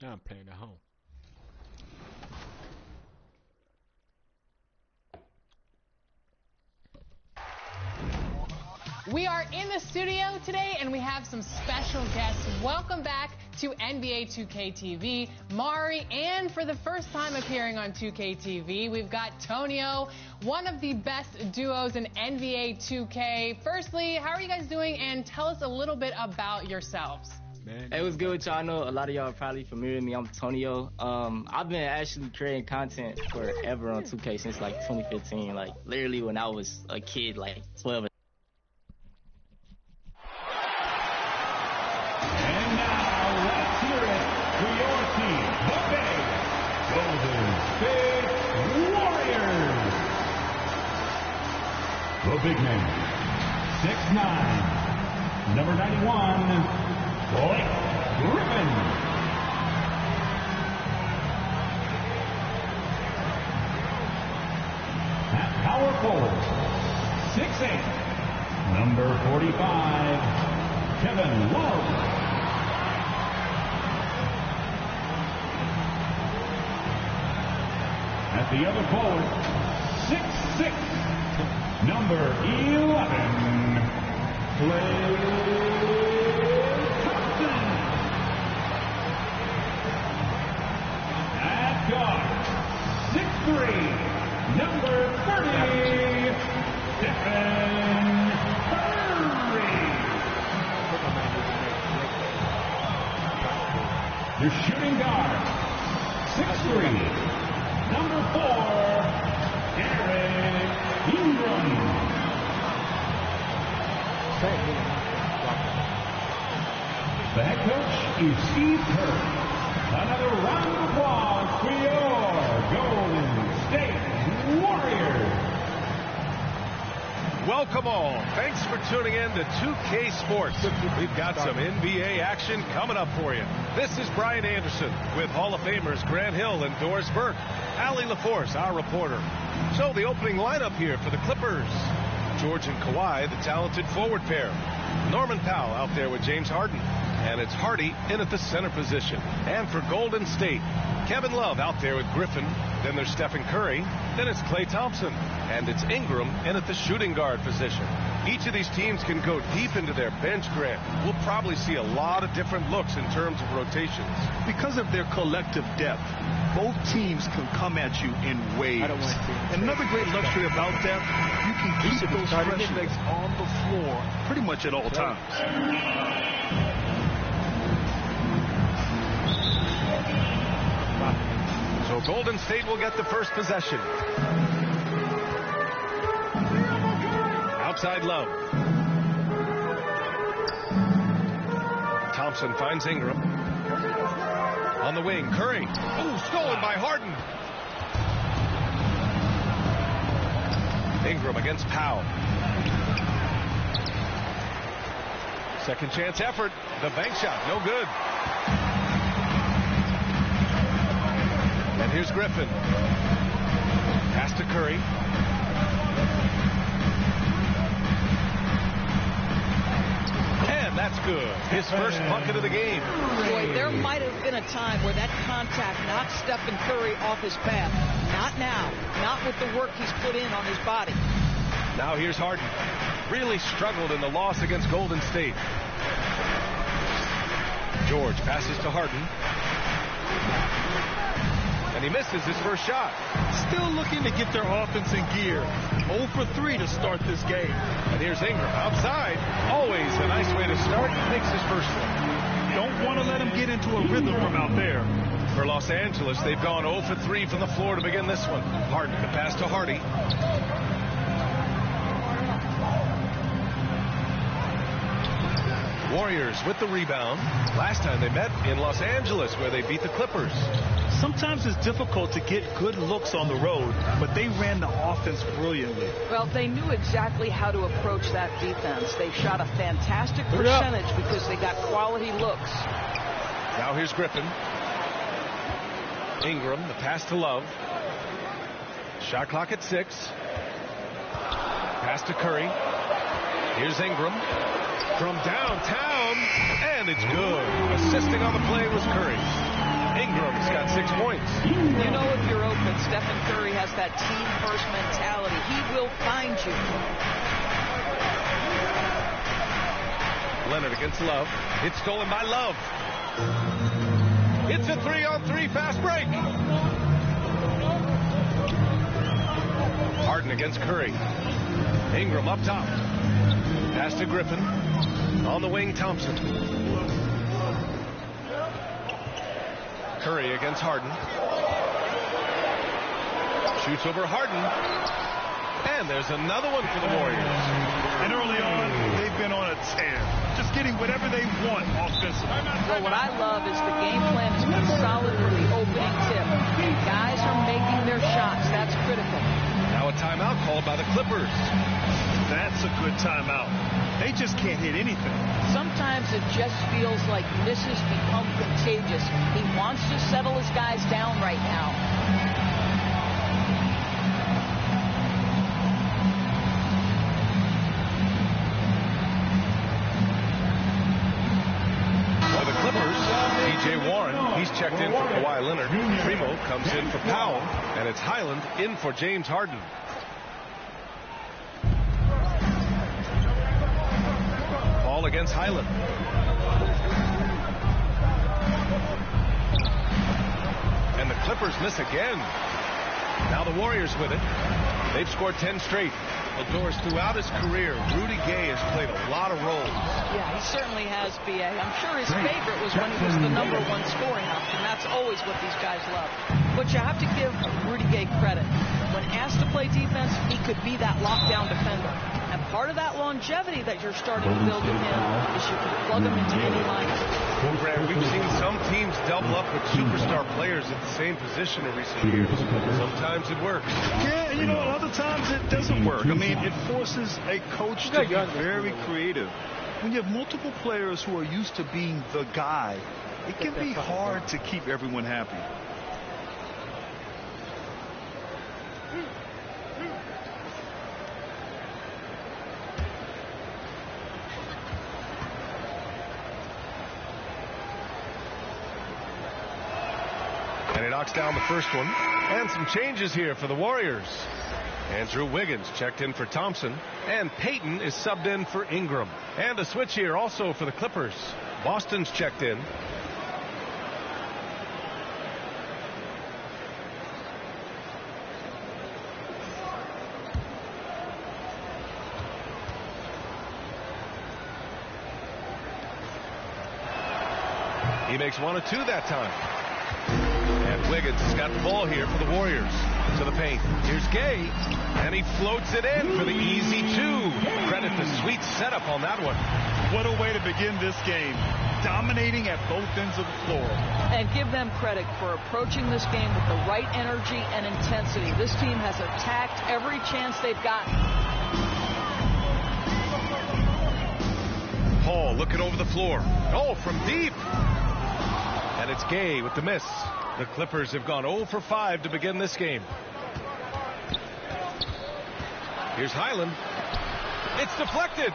I'm playing at home. We are in the studio today, and we have some special guests. Welcome back to NBA 2K TV. Mari, and for the first time appearing on 2K TV, we've got Tonio, one of the best duos in NBA 2K. Firstly, how are you guys doing, and tell us a little bit about yourselves. Hey, what's good with y'all? I know a lot of y'all are probably familiar with me. I'm Tonio. I've been actually creating content forever on 2K since like 2015, like literally when I was a kid, like 12. And now let's hear it for your team, the Golden State Warriors. The big man, 6'9", number 91. Blake Griffin. At power forward, 6'8", number 45, Kevin Love. At the other forward, 6'6", number 11, Klay guard, 6'3", number 30, Stephen Curry. Your shooting guard, 6'3", number 4, Derek Ingram. The head coach is Steve Kerr. Another round of applause for your Golden State Warriors. Welcome all. Thanks for tuning in to 2K Sports. We've got some NBA action coming up for you. This is Brian Anderson with Hall of Famers Grant Hill and Doris Burke. Allie LaForce, our reporter. So the opening lineup here for the Clippers. George and Kawhi, the talented forward pair. Norman Powell out there with James Harden. And it's Hardy in at the center position. And for Golden State, Kevin Love out there with Griffin. Then there's Stephen Curry. Then it's Klay Thompson. And it's Ingram in at the shooting guard position. Each of these teams can go deep into their bench, Grant. We'll probably see a lot of different looks in terms of rotations. Because of their collective depth, both teams can come at you in waves. And another great luxury about that, you can keep those fresh legs on the floor pretty much at all times. So Golden State will get the first possession. Outside Love. Thompson finds Ingram. On the wing, Curry. Oh, stolen by Harden. Ingram against Powell. Second chance effort. The bank shot, no good. And here's Griffin. Pass to Curry. And that's good. His first bucket of the game. Boy, there might have been a time where that contact knocked Stephen Curry off his path. Not now. Not with the work he's put in on his body. Now here's Harden. Really struggled in the loss against Golden State. George passes to Harden. And he misses his first shot. Still looking to get their offense in gear. 0 for 3 to start this game. And here's Ingram outside. Always a nice way to start. Makes his first one. Don't want to let him get into a rhythm from out there. For Los Angeles, they've gone 0 for 3 from the floor to begin this one. Harden, the pass to Hardy. Warriors with the rebound. Last time they met in Los Angeles, where they beat the Clippers. Sometimes it's difficult to get good looks on the road, but they ran the offense brilliantly. Well, they knew exactly how to approach that defense. They shot a fantastic percentage because they got quality looks. Now here's Griffin. Ingram, the pass to Love. Shot clock at 6. Pass to Curry. Here's Ingram. From downtown, and it's good. Assisting on the play was Curry. Ingram's got 6 points. You know if you're open, Stephen Curry has that team-first mentality. He will find you. Leonard against Love. It's stolen by Love. It's a 3-on-3 fast break. Harden against Curry. Ingram up top. Pass to Griffin. On the wing, Thompson. Curry against Harden. Shoots over Harden. And there's another one for the Warriors. And early on, they've been on a tear. Just getting whatever they want offensively. Well, what I love is the game plan has been solid from the opening tip. Guys are making their shots. That's critical. Now a timeout called by the Clippers. That's a good timeout. They just can't hit anything. Sometimes it just feels like misses become contagious. He wants to settle his guys down right now. For the Clippers, T.J. Warren, he's checked in for Kawhi Leonard. Primo comes in for Powell, and it's Highland in for James Harden. Ball against Highland. And the Clippers miss again. Now the Warriors with it. They've scored 10 straight. Doors throughout his career, Rudy Gay has played a lot of roles. Yeah, he certainly has, B.A. I'm sure his favorite was when he was the #1 scoring option. That's always what these guys love. But you have to give Rudy Gay credit. When asked to play defense, he could be that lockdown defender. And part of that longevity that you're starting to build in him is you can plug him into any lineup. Brad, we've seen some teams double up with superstar players at the same position in recent years. Sometimes it works. Yeah, and you know, other times it doesn't work. I mean, it forces a coach to be very creative. When you have multiple players who are used to being the guy, it can be hard to keep everyone happy. And he knocks down the first one. And some changes here for the Warriors. Andrew Wiggins checked in for Thompson. And Payton is subbed in for Ingram. And a switch here also for the Clippers. Boston's checked in. He makes 1 of 2 that time. And Wiggins has got the ball here for the Warriors. To the paint. Here's Gay. And he floats it in for the easy 2. Credit the sweet setup on that one. What a way to begin this game. Dominating at both ends of the floor. And give them credit for approaching this game with the right energy and intensity. This team has attacked every chance they've gotten. Paul looking over the floor. Oh, from deep. And it's Gay with the miss. The Clippers have gone 0 for 5 to begin this game. Here's Highland. It's deflected.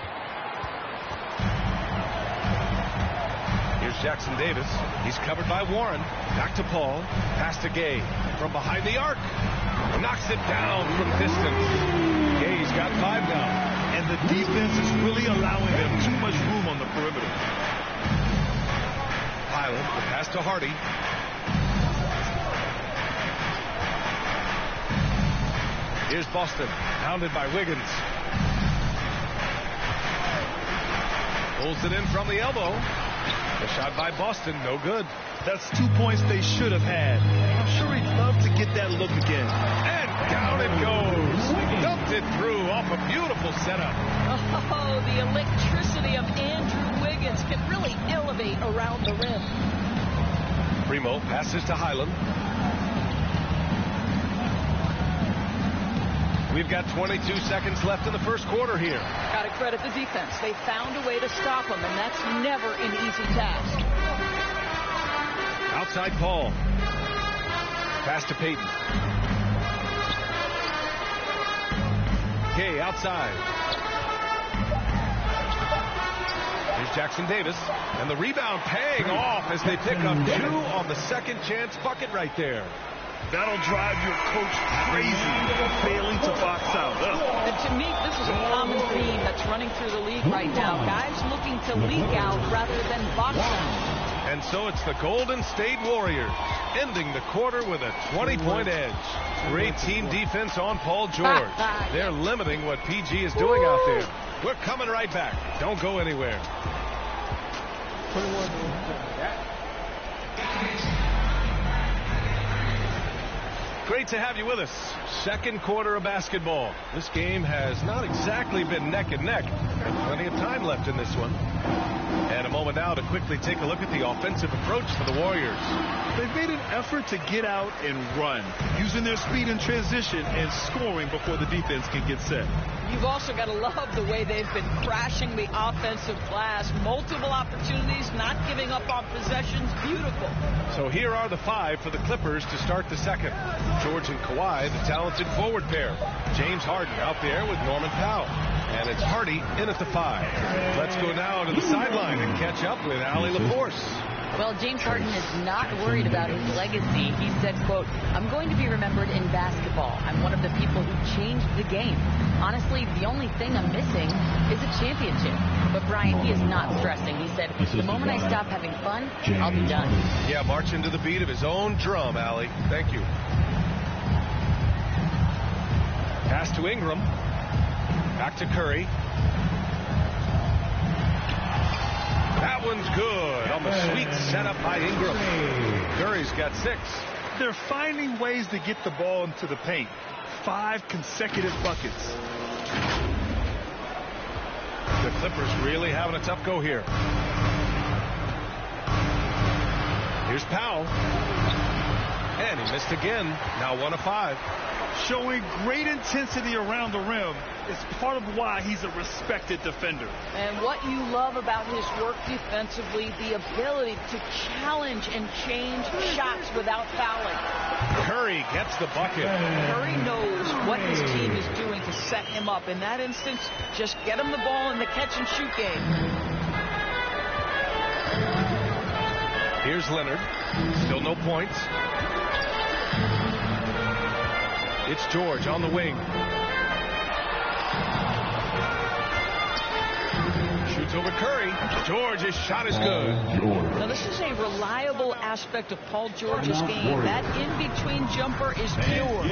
Here's Jackson Davis. He's covered by Warren. Back to Paul. Pass to Gay. From behind the arc. Knocks it down from distance. Gay's got 5 now. And the defense is really allowing them too much room on the perimeter. Highland, the pass to Hardy. Here's Boston, pounded by Wiggins. Pulls it in from the elbow. A shot by Boston, no good. That's 2 points they should have had. I'm sure he'd love to get that look again. And down it goes. Dumped it through off a beautiful setup. Oh, the electricity of Andrew Wiggins can really elevate around the rim. Primo passes to Highland. We've got 22 seconds left in the first quarter here. Got to credit the defense. They found a way to stop him, and that's never an easy task. Outside Paul. Pass to Payton. Gay outside. Here's Jackson Davis, and the rebound paying off as they pick up 2 on the second chance bucket right there. That'll drive your coach crazy, failing to box out. And to me, this is a common theme that's running through the league right now. Guys looking to leak out rather than box out. And so it's the Golden State Warriors ending the quarter with a 20-point edge. Great team defense on Paul George. They're limiting what PG is doing out there. We're coming right back. Don't go anywhere. Great to have you with us. Second quarter of basketball. This game has not exactly been neck and neck. Got plenty of time left in this one. And a moment now to quickly take a look at the offensive approach for the Warriors. They've made an effort to get out and run, using their speed in transition and scoring before the defense can get set. You've also got to love the way they've been crashing the offensive glass. Multiple opportunities, not giving up on possessions. Beautiful. So here are the 5 for the Clippers to start the second. George and Kawhi, the talented forward pair. James Harden out there with Norman Powell. And it's Hardy in at the 5. Let's go now to the sideline and catch up with Allie LaForce. Well, James Harden is not worried about his legacy. He said, quote, "I'm going to be remembered in basketball. I'm one of the people who changed the game. Honestly, the only thing I'm missing is a championship." But Brian, he is not stressing. He said, "The moment I stop having fun, I'll be done." Yeah, marching to the beat of his own drum, Allie. Thank you. Pass to Ingram. Back to Curry. That one's good on the sweet setup by Ingram. Curry's got 6. They're finding ways to get the ball into the paint. 5 consecutive buckets. The Clippers really having a tough go here. Here's Powell. And he missed again. Now 1 of 5. Showing great intensity around the rim is part of why he's a respected defender. And what you love about his work defensively, the ability to challenge and change shots without fouling. Curry gets the bucket. Curry knows what his team is doing to set him up. In that instance, just get him the ball in the catch-and-shoot game. Here's Leonard. Still no points. It's George on the wing. Shoots over Curry. George's shot is good. Now this is a reliable aspect of Paul George's game. That in-between jumper is pure.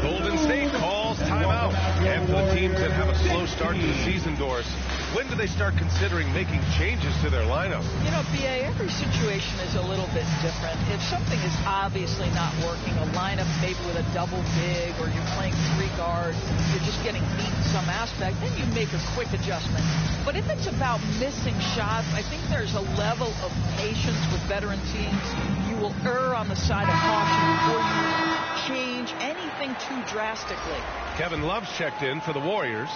Golden State calls timeout. And for the teams that have a slow start to the season, Doris, when do they start considering making changes to their lineup? You know, B.A., every situation is a little bit different. If something is obviously not working, a lineup maybe with a double big, or you're playing 3 guards, you're just getting beat in some aspect, then you make a quick adjustment. But if it's about missing shots, I think there's a level of patience with veteran teams. You will err on the side of caution before you change anything too drastically. Kevin Love's checked in for the Warriors.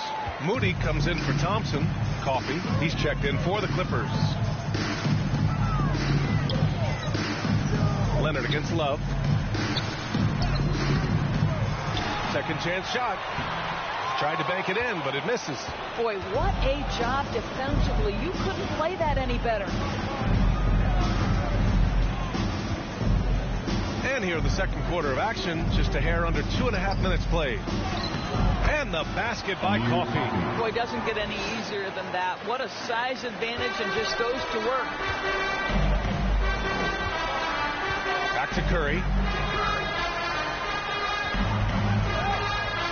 Moody comes in for Thompson. Coffee, he's checked in for the Clippers. Leonard against Love. Second chance shot. Tried to bank it in, but it misses. Boy, what a job defensively. You couldn't play that any better. And here in the second quarter of action, just a hair under 2.5 minutes played. And the basket by Coffee. Boy, doesn't get any easier than that. What a size advantage, and just goes to work. Back to Curry.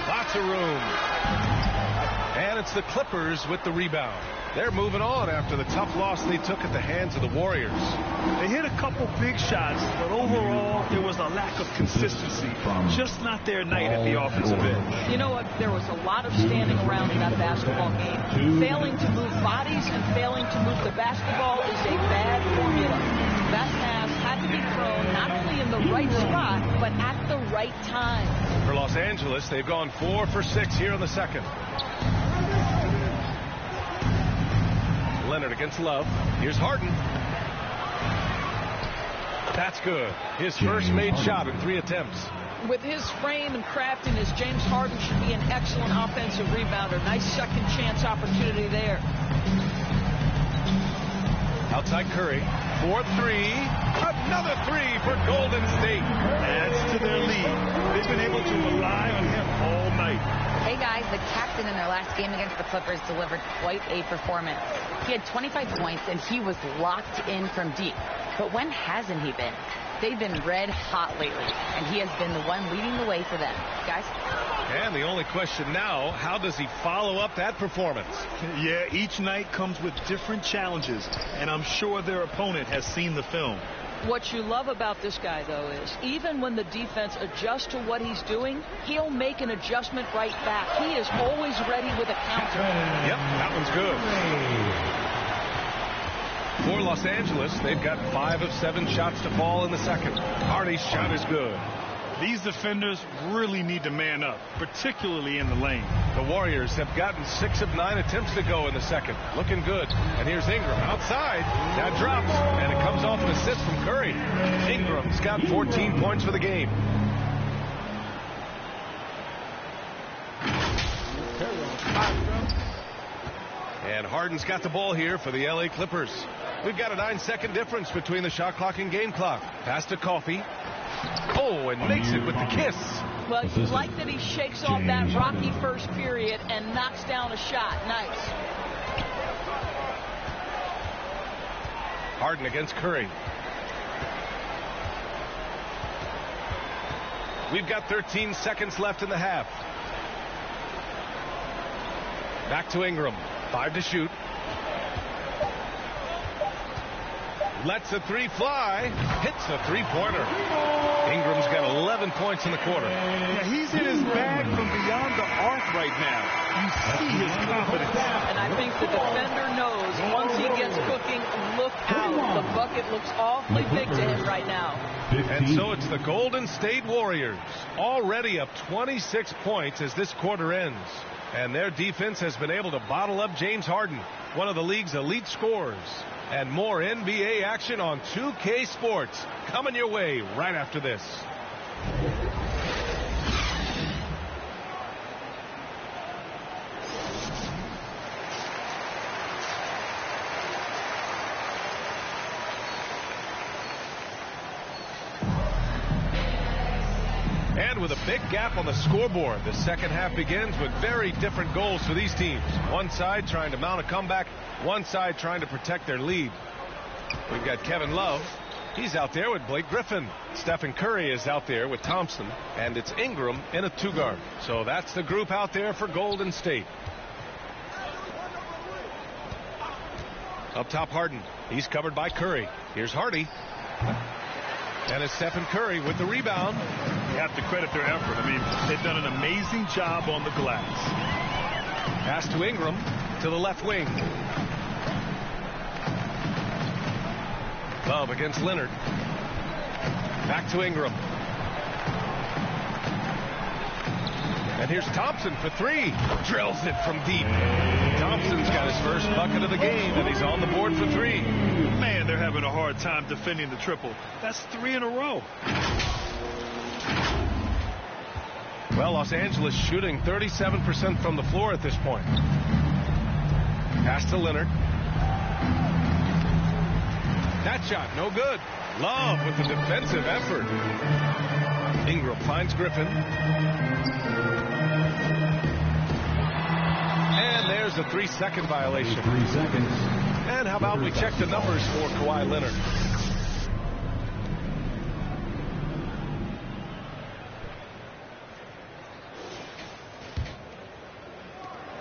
Lots of room. And it's the Clippers with the rebound. They're moving on after the tough loss they took at the hands of the Warriors. They hit a couple big shots, but overall, there was a lack of consistency. Just not their night at the offensive end. You know what? There was a lot of standing around in that basketball game. Failing to move bodies and failing to move the basketball is a bad formula. That pass had to be thrown not only in the right spot, but at the right time. For Los Angeles, they've gone 4 for 6 here in the second. Leonard against Love. Here's Harden. That's good. His first made shot in 3 attempts. With his frame and craftiness, James Harden should be an excellent offensive rebounder. Nice second chance opportunity there. Outside Curry. 4-3. Another three for Golden State. Adds to their lead. They've been able to rely on him all night. Hey guys, the captain in their last game against the Clippers delivered quite a performance. He had 25 points and he was locked in from deep. But when hasn't he been? They've been red hot lately, and he has been the one leading the way for them. Guys? And the only question now, how does he follow up that performance? Yeah, each night comes with different challenges, and I'm sure their opponent has seen the film. What you love about this guy, though, is even when the defense adjusts to what he's doing, he'll make an adjustment right back. He is always ready with a counter. Yep, that one's good. For Los Angeles, they've got 5 of 7 shots to fall in the second. Hardy's shot is good. These defenders really need to man up, particularly in the lane. The Warriors have gotten 6 of 9 attempts to go in the second. Looking good. And here's Ingram outside. That drops, and it comes off an assist from Curry. Ingram's got 14 points for the game. And Harden's got the ball here for the LA Clippers. We've got a 9-second difference between the shot clock and game clock. Pass to Coffey. Oh, and makes it with the kiss. Well, you like that he shakes off that rocky first period and knocks down a shot. Nice. Harden against Curry. We've got 13 seconds left in the half. Back to Ingram. 5 to shoot. Lets a three fly. Hits a three-pointer. Ingram's got 11 points in the quarter. Yeah, he's in his bag from beyond the arc right now. You see his confidence. And I think the defender knows once he gets cooking, look out. The bucket looks awfully big to him right now. And so it's the Golden State Warriors, already up 26 points as this quarter ends. And their defense has been able to bottle up James Harden, one of the league's elite scorers. And more NBA action on 2K Sports coming your way right after this. And with a big gap on the scoreboard, the second half begins with very different goals for these teams. One side trying to mount a comeback, one side trying to protect their lead. We've got Kevin Love. He's out there with Blake Griffin. Stephen Curry is out there with Thompson. And it's Ingram in a two-guard. So that's the group out there for Golden State. Up top, Harden. He's covered by Curry. Here's Hardy. And it's Stephen Curry with the rebound. You have to credit their effort. I mean, they've done an amazing job on the glass. Pass to Ingram to the left wing. Love against Leonard. Back to Ingram. And here's Thompson for three. Drills it from deep. Thompson's got his first bucket of the game, and he's on the board for three. Man, they're having a hard time defending the triple. That's 3 in a row. Well, Los Angeles shooting 37% from the floor at this point. Pass to Leonard. That shot, no good. Love with the defensive effort. Ingram finds Griffin. And there's a 3-second violation. 3 seconds. And how about we check the numbers for Kawhi Leonard?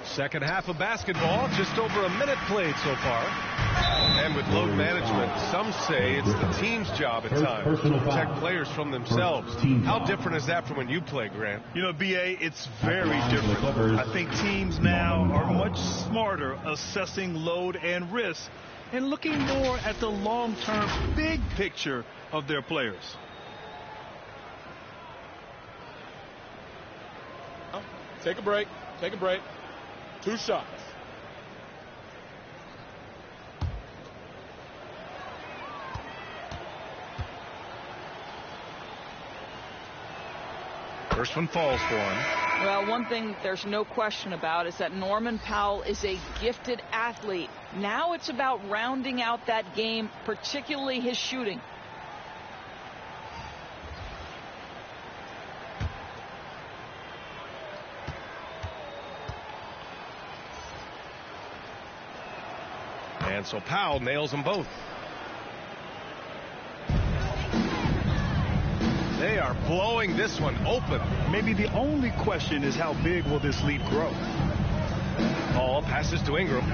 Second half of basketball, just over a minute played so far. And with load management, some say it's the team's job at times to protect players from themselves. How different is that from when you play, Grant? You know, B.A., it's very different. I think teams now are much smarter assessing load and risk and looking more at the long-term big picture of their players. Take a break. Take a break. 2 shots. First one falls for him. Well, one thing there's no question about is that Norman Powell is a gifted athlete. Now it's about rounding out that game, particularly his shooting. And so Powell nails them both. They are blowing this one open. Maybe the only question is how big will this lead grow? Paul passes to Ingram.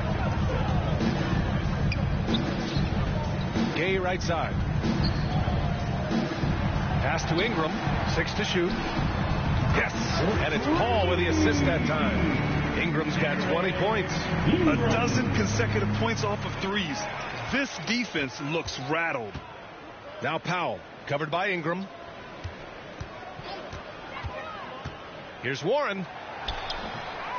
Gay right side. Pass to Ingram. 6 to shoot. Yes! And it's Paul with the assist that time. Ingram's got 20 points. A dozen consecutive points off of threes. This defense looks rattled. Now Powell, covered by Ingram. Here's Warren.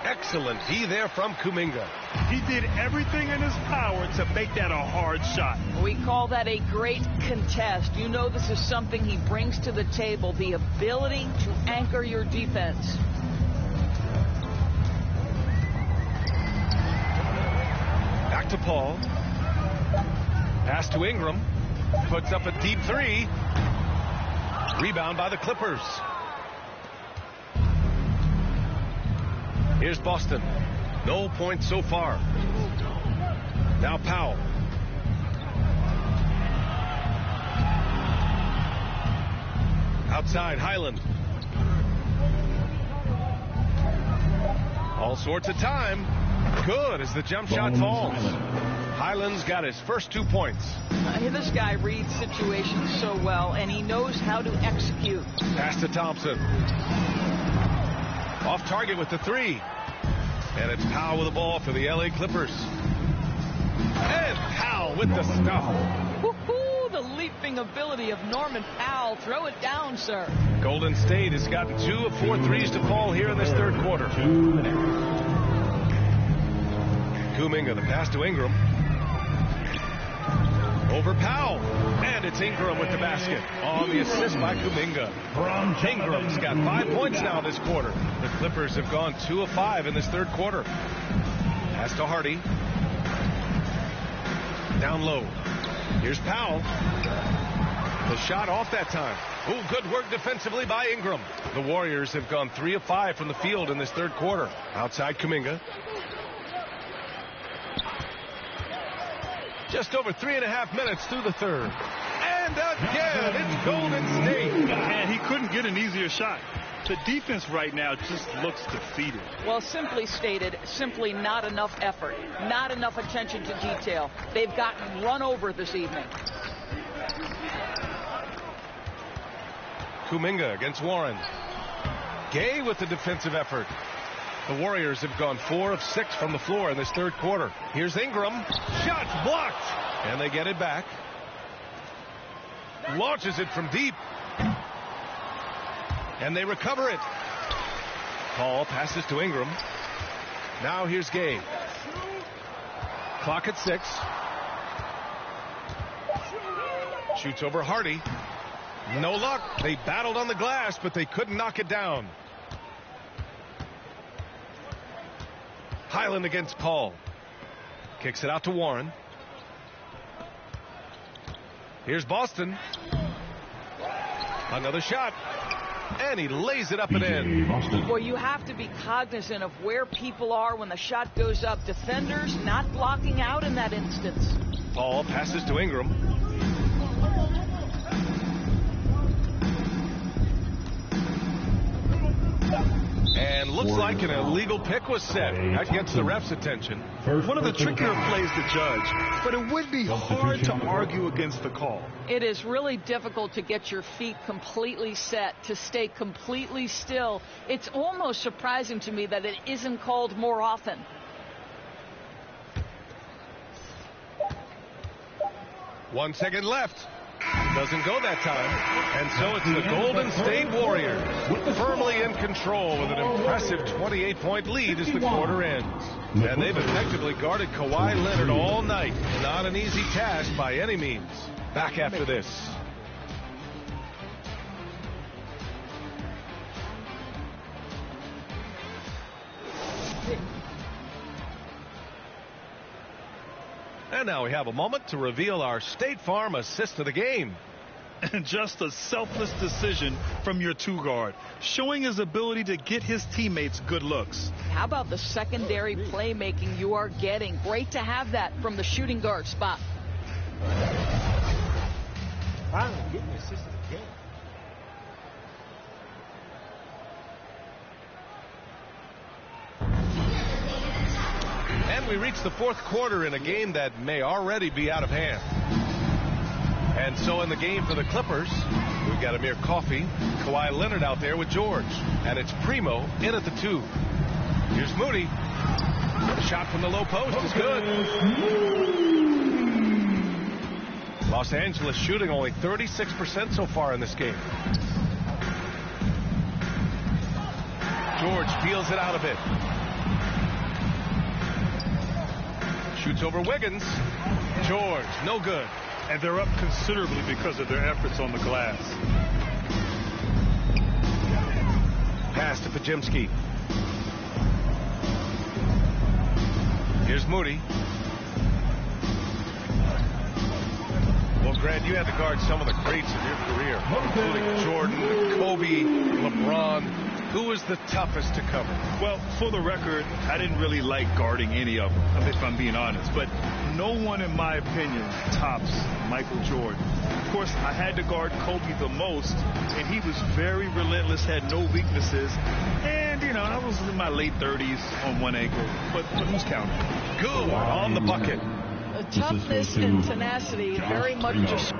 Excellent D there from Kuminga. He did everything in his power to make that a hard shot. We call that a great contest. You know this is something he brings to the table, the ability to anchor your defense. Back to Paul. Pass to Ingram. Puts up a deep three. Rebound by the Clippers. Here's Boston. No points so far. Now Powell. Outside Highland. All sorts of time. Good as the jump shot falls. Highland's got his first 2 points. This guy reads situations so well, and he knows how to execute. Pass to Thompson. Off target with the three. And it's Powell with the ball for the LA Clippers. And Powell with the stuff. Woo-hoo, the leaping ability of Norman Powell. Throw it down, sir. Golden State has gotten 2 of 4 threes to fall here in this third quarter. Kuminga, the pass to Ingram. Over Powell. And it's Ingram with the basket on the assist by Kuminga. Ingram's got 5 points now this quarter. The Clippers have gone 2 of 5 in this third quarter. Pass to Hardy. Down low. Here's Powell. The shot off that time. Oh, good work defensively by Ingram. The Warriors have gone 3 of 5 from the field in this third quarter. Outside Kuminga. Just over 3.5 minutes through the third. And again, it's Golden State. And he couldn't get an easier shot. The defense right now just looks defeated. Well, simply stated, simply not enough effort, not enough attention to detail. They've gotten run over this evening. Kuminga against Warren. Gay with the defensive effort. The Warriors have gone 4 of 6 from the floor in this third quarter. Here's Ingram. Shot blocked. And they get it back. Launches it from deep. And they recover it. Paul passes to Ingram. Now here's Gay. Clock at 6. Shoots over Hardy. No luck. They battled on the glass, but they couldn't knock it down. Highland against Paul. Kicks it out to Warren. Here's Boston. Another shot. And he lays it up and in. Well, you have to be cognizant of where people are when the shot goes up. Defenders not blocking out in that instance. Paul passes to Ingram. And looks like an illegal pick was set. That gets the ref's attention. One of the trickier plays to judge, but it would be hard to argue against the call. It is really difficult to get your feet completely set, to stay completely still. It's almost surprising to me that it isn't called more often. One second left. Doesn't go that time. And so it's the Golden State Warriors firmly in control with an impressive 28-point lead as the quarter ends. And they've effectively guarded Kawhi Leonard all night. Not an easy task by any means. Back after this. And now we have a moment to reveal our State Farm assist of the game. And just a selfless decision from your two-guard, showing his ability to get his teammates good looks. How about the secondary playmaking you are getting? Great to have that from the shooting guard spot. Finally getting the assist of the game. And we reach the fourth quarter in a game that may already be out of hand. And so in the game for the Clippers, we've got Amir Coffey, Kawhi Leonard out there with George. And it's Primo in at the 2. Here's Moody. The shot from the low post is good. Los Angeles shooting only 36% so far in this game. George peels it out a bit. Shoots over Wiggins. George, no good. And they're up considerably because of their efforts on the glass. Pass to Podziemski. Here's Moody. Well, Grant, you had to guard some of the greats in your career, including Jordan, Kobe, LeBron. Who was the toughest to cover? Well, for the record, I didn't really like guarding any of them, if I'm being honest. But no one, in my opinion, tops Michael Jordan. Of course, I had to guard Kobe the most, and he was very relentless, had no weaknesses. And, you know, I was in my late 30s on one ankle, but who's counting? Good on the bucket. Toughness and tenacity very much just...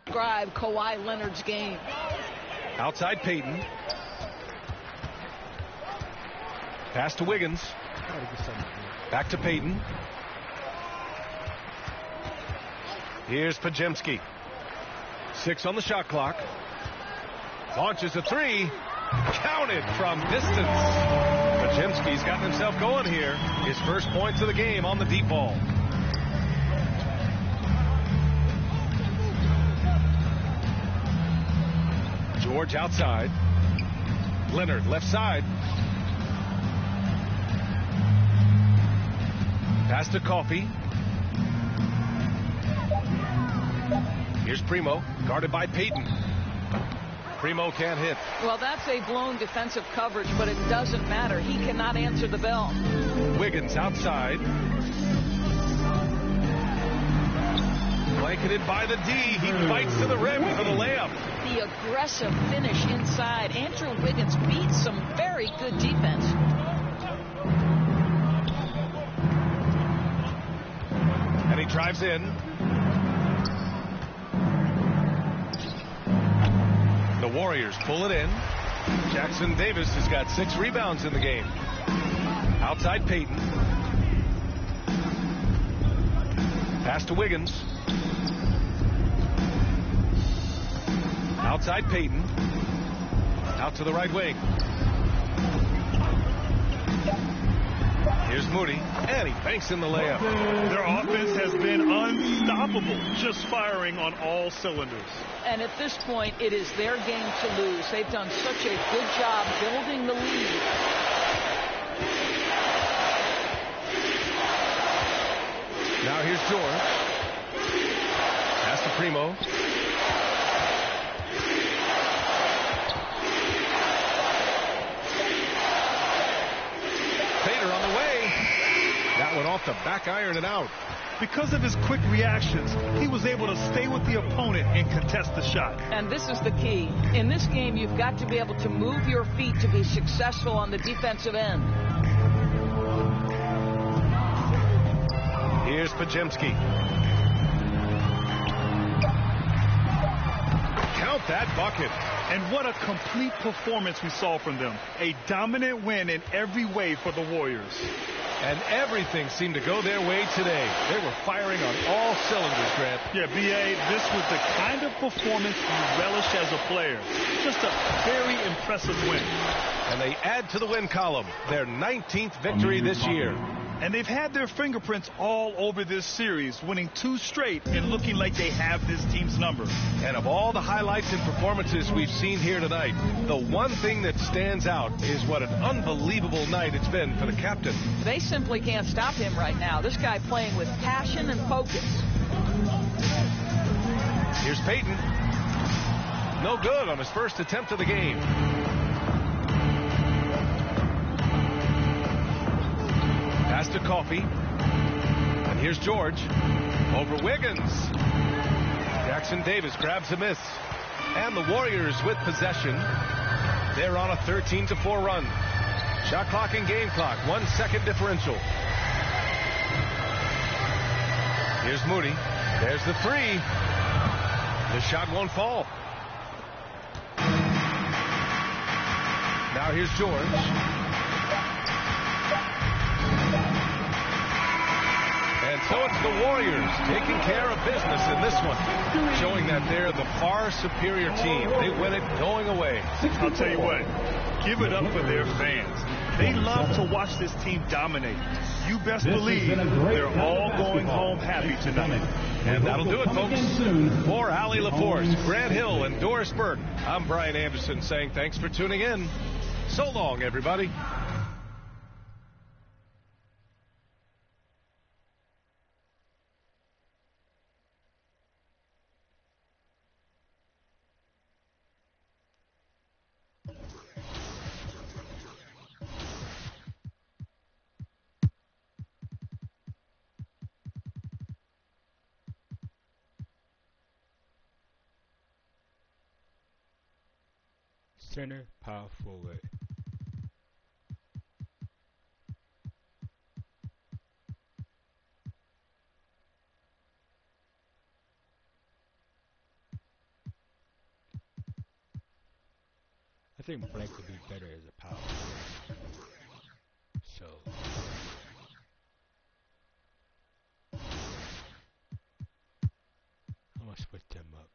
Describe Kawhi Leonard's game. Outside Payton. Pass to Wiggins. Back to Payton. Here's Podziemski. 6 on the shot clock. Launches a 3. Counted from distance. Podziemski's gotten himself going here. His first points of the game on the deep ball. George outside. Leonard left side. Pass to Coffey. Here's Primo, guarded by Payton. Primo can't hit. Well, that's a blown defensive coverage, but it doesn't matter. He cannot answer the bell. Wiggins outside. Blanketed by the D. He fights to the rim for the layup. The aggressive finish inside. Andrew Wiggins beats some very good defense. And he drives in. The Warriors pull it in. Jackson Davis has got 6 rebounds in the game. Outside Payton. Pass to Wiggins. Outside Payton. Out to the right wing. Here's Moody, and he banks in the layup. Their offense has been unstoppable, just firing on all cylinders. And at this point, it is their game to lose. They've done such a good job building the lead. Now here's George. Pass to Primo. Fader on the way. That one off the back iron and out. Because of his quick reactions, he was able to stay with the opponent and contest the shot. And this is the key. In this game, you've got to be able to move your feet to be successful on the defensive end. Here's Podziemski. Count that bucket. And what a complete performance we saw from them. A dominant win in every way for the Warriors. And everything seemed to go their way today. They were firing on all cylinders, Grant. Yeah, B.A., this was the kind of performance you relish as a player. Just a very impressive win. And they add to the win column, their 19th victory this year. And they've had their fingerprints all over this series, winning 2 straight and looking like they have this team's number. And of all the highlights and performances we've seen here tonight, the one thing that stands out is what an unbelievable night it's been for the captain. They simply can't stop him right now. This guy playing with passion and focus. Here's Payton. No good on his first attempt of the game. Pass to Coffey. And here's George. Over Wiggins. Jackson Davis grabs a miss. And the Warriors with possession. They're on a 13-4 run. Shot clock and game clock. 1 second differential. Here's Moody. There's the three. The shot won't fall. Now here's George. And so it's the Warriors taking care of business in this one, showing that they're the far superior team. They win it going away. I'll tell you what, give it up for their fans. They love to watch this team dominate. You best believe they're all going home happy tonight. And that'll do it, folks. For Allie LaForce, Grant Hill, and Doris Burke, I'm Brian Anderson saying thanks for tuning in. So long, everybody. Center, power forward. I think Blake would be better as a power forward. So I'm gonna switch them up.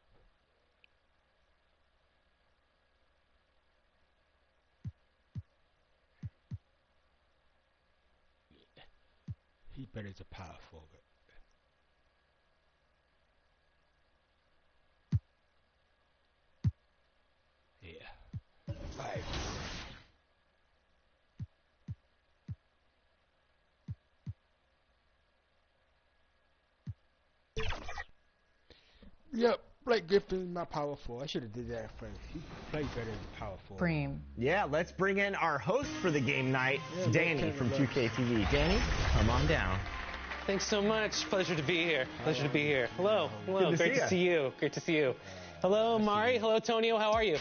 He better as a power forward. Yeah. 5. Yep, Blake Griffin, my power forward. I should have did that first. He played better as a power forward. Bream. Yeah, let's bring in our host for the game night, Danny from 2K TV. Danny, come on down. Thanks so much. Pleasure to be here. Pleasure to be here. Hello. Hello. Great to see you. Great to see you. Hello, Mari. Hello, Tonio. How are you?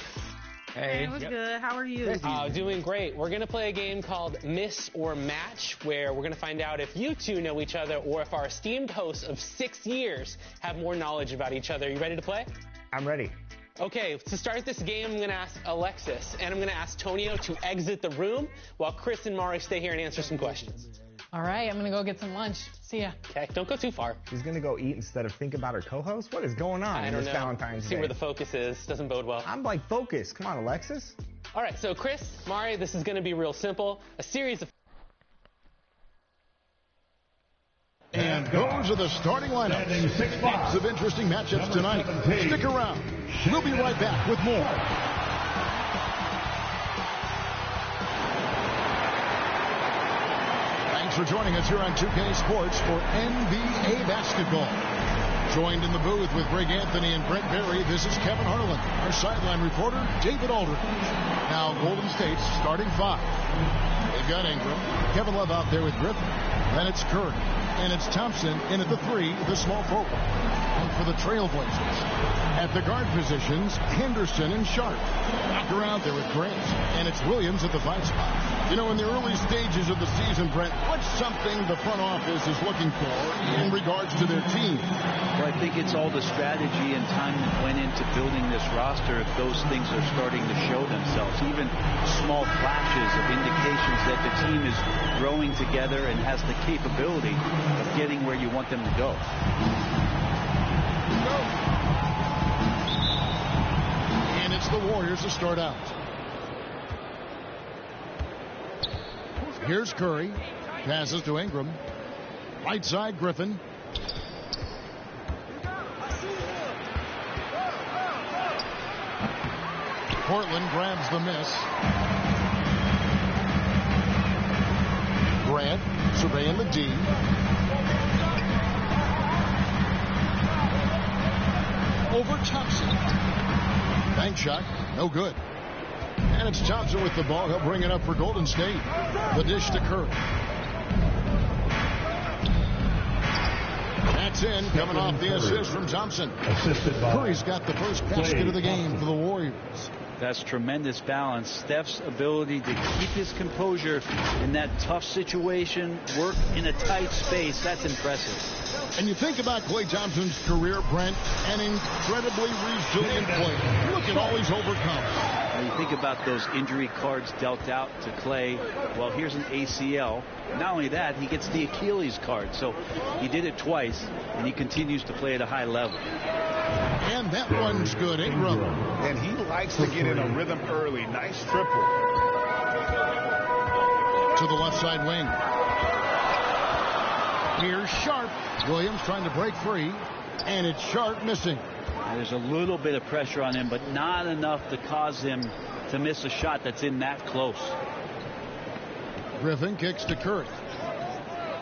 Hey, it was good. How are you? Doing great. We're going to play a game called Miss or Match, where we're going to find out if you two know each other or if our esteemed hosts of 6 years have more knowledge about each other. You ready to play? I'm ready. Okay, to start this game, I'm going to ask Alexis, and I'm going to ask Tonio to exit the room while Chris and Mari stay here and answer some questions. All right, I'm going to go get some lunch. See ya. Okay, don't go too far. She's going to go eat instead of think about her co-host? What is going on I don't know. Valentine's Day? See where the focus is. Doesn't bode well. I'm like, focus. Come on, Alexis. All right, so Chris, Mari, this is going to be real simple. A series of... And those are the starting lineups. Lots of interesting matchups tonight. Stick around. We'll be right back with more. Thanks for joining us here on 2K Sports for NBA basketball. Joined in the booth with Greg Anthony and Brent Berry, this is Kevin Harlan. Our sideline reporter, David Aldridge. Now Golden State's starting 5. They've got Ingram. Kevin Love out there with Griffin. Then it's Curry. And it's Thompson in at the 3, the small forward. And for the Trailblazers, at the guard positions, Henderson and Sharp. Back around there with Grant. And it's Williams at the 5 spot. You know, in the early stages of the season, Brent, what's something the front office is looking for in regards to their team? Well, I think it's all the strategy and time that went into building this roster. If those things are starting to show themselves, even small flashes of indications that the team is growing together and has the capability of getting where you want them to go. And it's the Warriors to start out. Here's Curry. Passes to Ingram. Right side, Griffin. Portland grabs the miss. Grant surveying the D. Over Thompson. Bank shot. No good. And it's Thompson with the ball. He'll bring it up for Golden State. The dish to Curry. That's in. Coming off the assist from Thompson. Curry's got the first basket of the game for the Warriors. That's tremendous balance. Steph's ability to keep his composure in that tough situation, work in a tight space, that's impressive. And you think about Klay Thompson's career, Brent, an incredibly resilient player. Look at all he's overcome. Now you think about those injury cards dealt out to Klay. Well, here's an ACL. Not only that, he gets the Achilles card. So he did it twice, and he continues to play at a high level. And that one's good. Ingram. And he likes to get in a rhythm early. Nice triple. To the left side wing. Here's Sharp. Williams trying to break free. And it's Sharp missing. There's a little bit of pressure on him, but not enough to cause him to miss a shot that's in that close. Griffin kicks to Curry.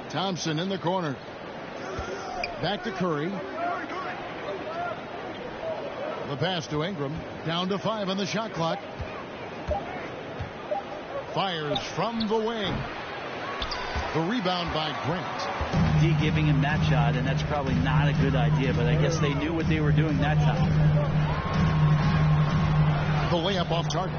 Thompson in the corner. Back to Curry. The pass to Ingram. Down to 5 on the shot clock. Fires from the wing. The rebound by Grant. D giving him that shot, and that's probably not a good idea, but I guess they knew what they were doing that time. The layup off target.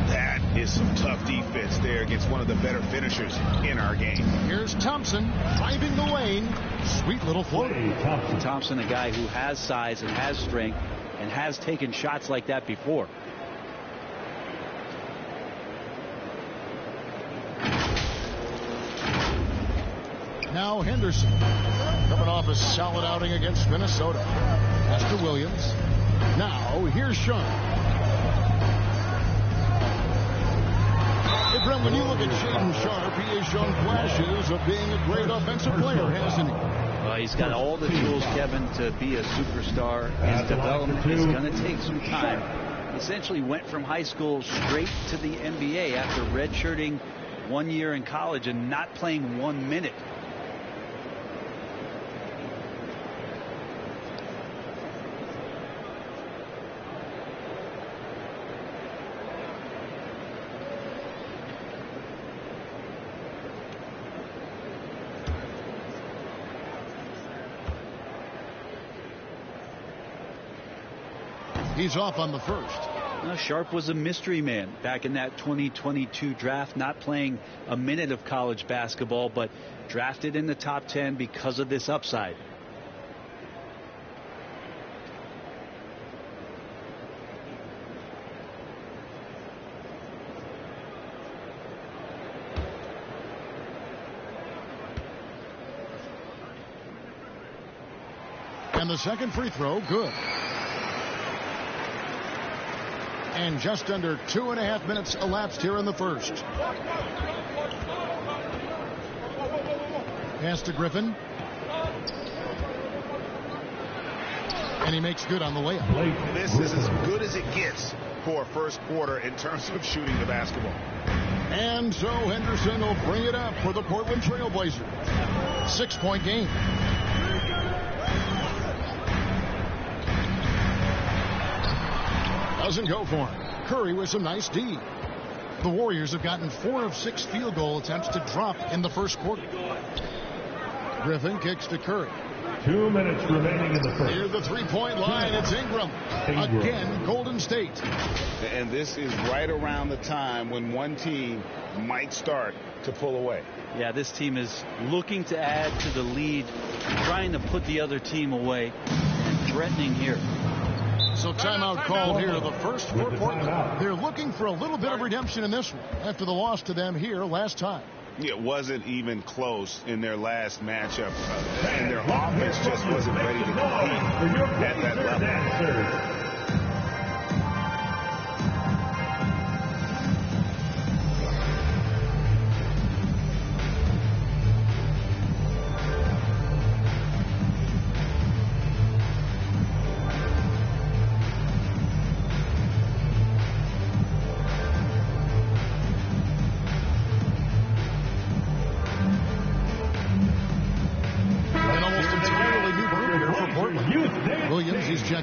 That is some tough defense there against one of the better finishers in our game. Here's Thompson driving the lane. Sweet little floater. Thompson, a guy who has size and has strength and has taken shots like that before. Now Henderson, coming off a solid outing against Minnesota. That's to Williams. Now here's Sean. Hey, Brent, when you look at Shaedon Sharpe, he has shown flashes of being a great offensive player, hasn't he? He's got all the tools, Kevin, to be a superstar. His development is going to take some time. He essentially went from high school straight to the NBA after redshirting 1 year in college and not playing 1 minute. He's off on the first. Now, Sharpe was a mystery man back in that 2022 draft, not playing a minute of college basketball, but drafted in the top 10 because of this upside. And the second free throw, good. And just under 2.5 minutes elapsed here in the first. Pass to Griffin. And he makes good on the layup. This is as good as it gets for a first quarter in terms of shooting the basketball. And so Henderson will bring it up for the Portland Trailblazers. 6-point game. Doesn't go for him. Curry with some nice D. The Warriors have gotten 4 of 6 field goal attempts to drop in the first quarter. Griffin kicks to Curry. 2 minutes remaining in the first. Near the three-point line, it's Ingram. Again, Golden State. And this is right around the time when one team might start to pull away. Yeah, this team is looking to add to the lead, trying to put the other team away, and threatening here. So timeout called here, the first for Portland. They're looking for a little bit of redemption in this one after the loss to them here last time. It wasn't even close in their last matchup, and their offense just wasn't ready to compete at that level.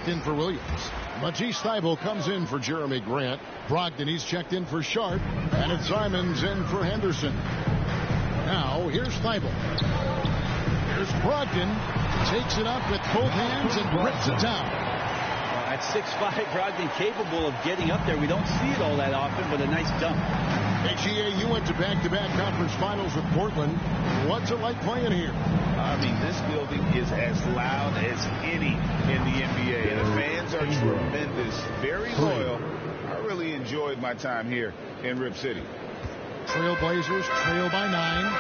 In for Williams. Matisse Thybulle comes in for Jeremy Grant. Brogdon, he's checked in for Sharp. And it's Simons in for Henderson. Now, here's Thybulle. Here's Brogdon. Takes it up with both hands and rips it down. At 6'5", Brogdon capable of getting up there. We don't see it all that often, but a nice dunk. HEA, you went to back-to-back conference finals with Portland. What's it like playing here? I mean, this building is as loud as any in the NBA. And the fans are tremendous, very loyal. I really enjoyed my time here in Rip City. Trailblazers trail by 9.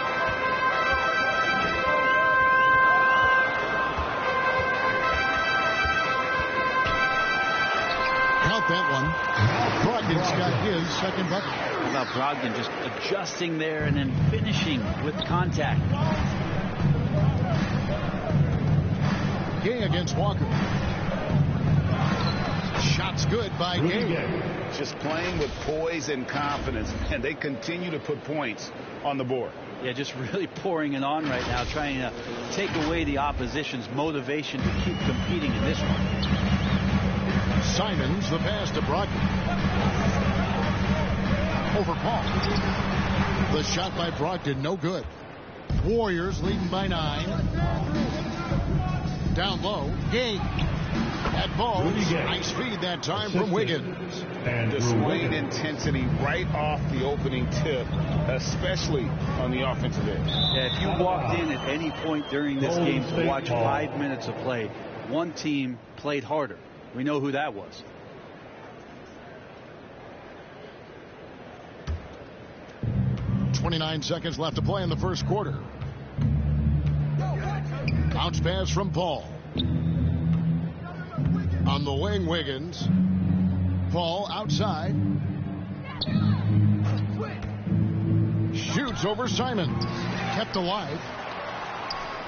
Count that one. Brogdon's got his second bucket. How about Brogdon just adjusting there and then finishing with contact. Gay against Walker. Shots good by Gay. Just playing with poise and confidence, and they continue to put points on the board. Yeah, just really pouring it on right now, trying to take away the opposition's motivation to keep competing in this one. Simons, the pass to Brogdon. Over Paul. The shot by Brogdon, no good. Warriors leading by 9. Down low. Gay. At ball. Nice feed that time from Wiggins. And displayed intensity right off the opening tip, especially on the offensive end. Yeah, if you walked in at any point during this game to watch 5 minutes of play, one team played harder. We know who that was. .29 seconds left to play in the first quarter. Bounce pass from Paul. On the wing, Wiggins. Paul outside. Shoots over Simon. Kept alive.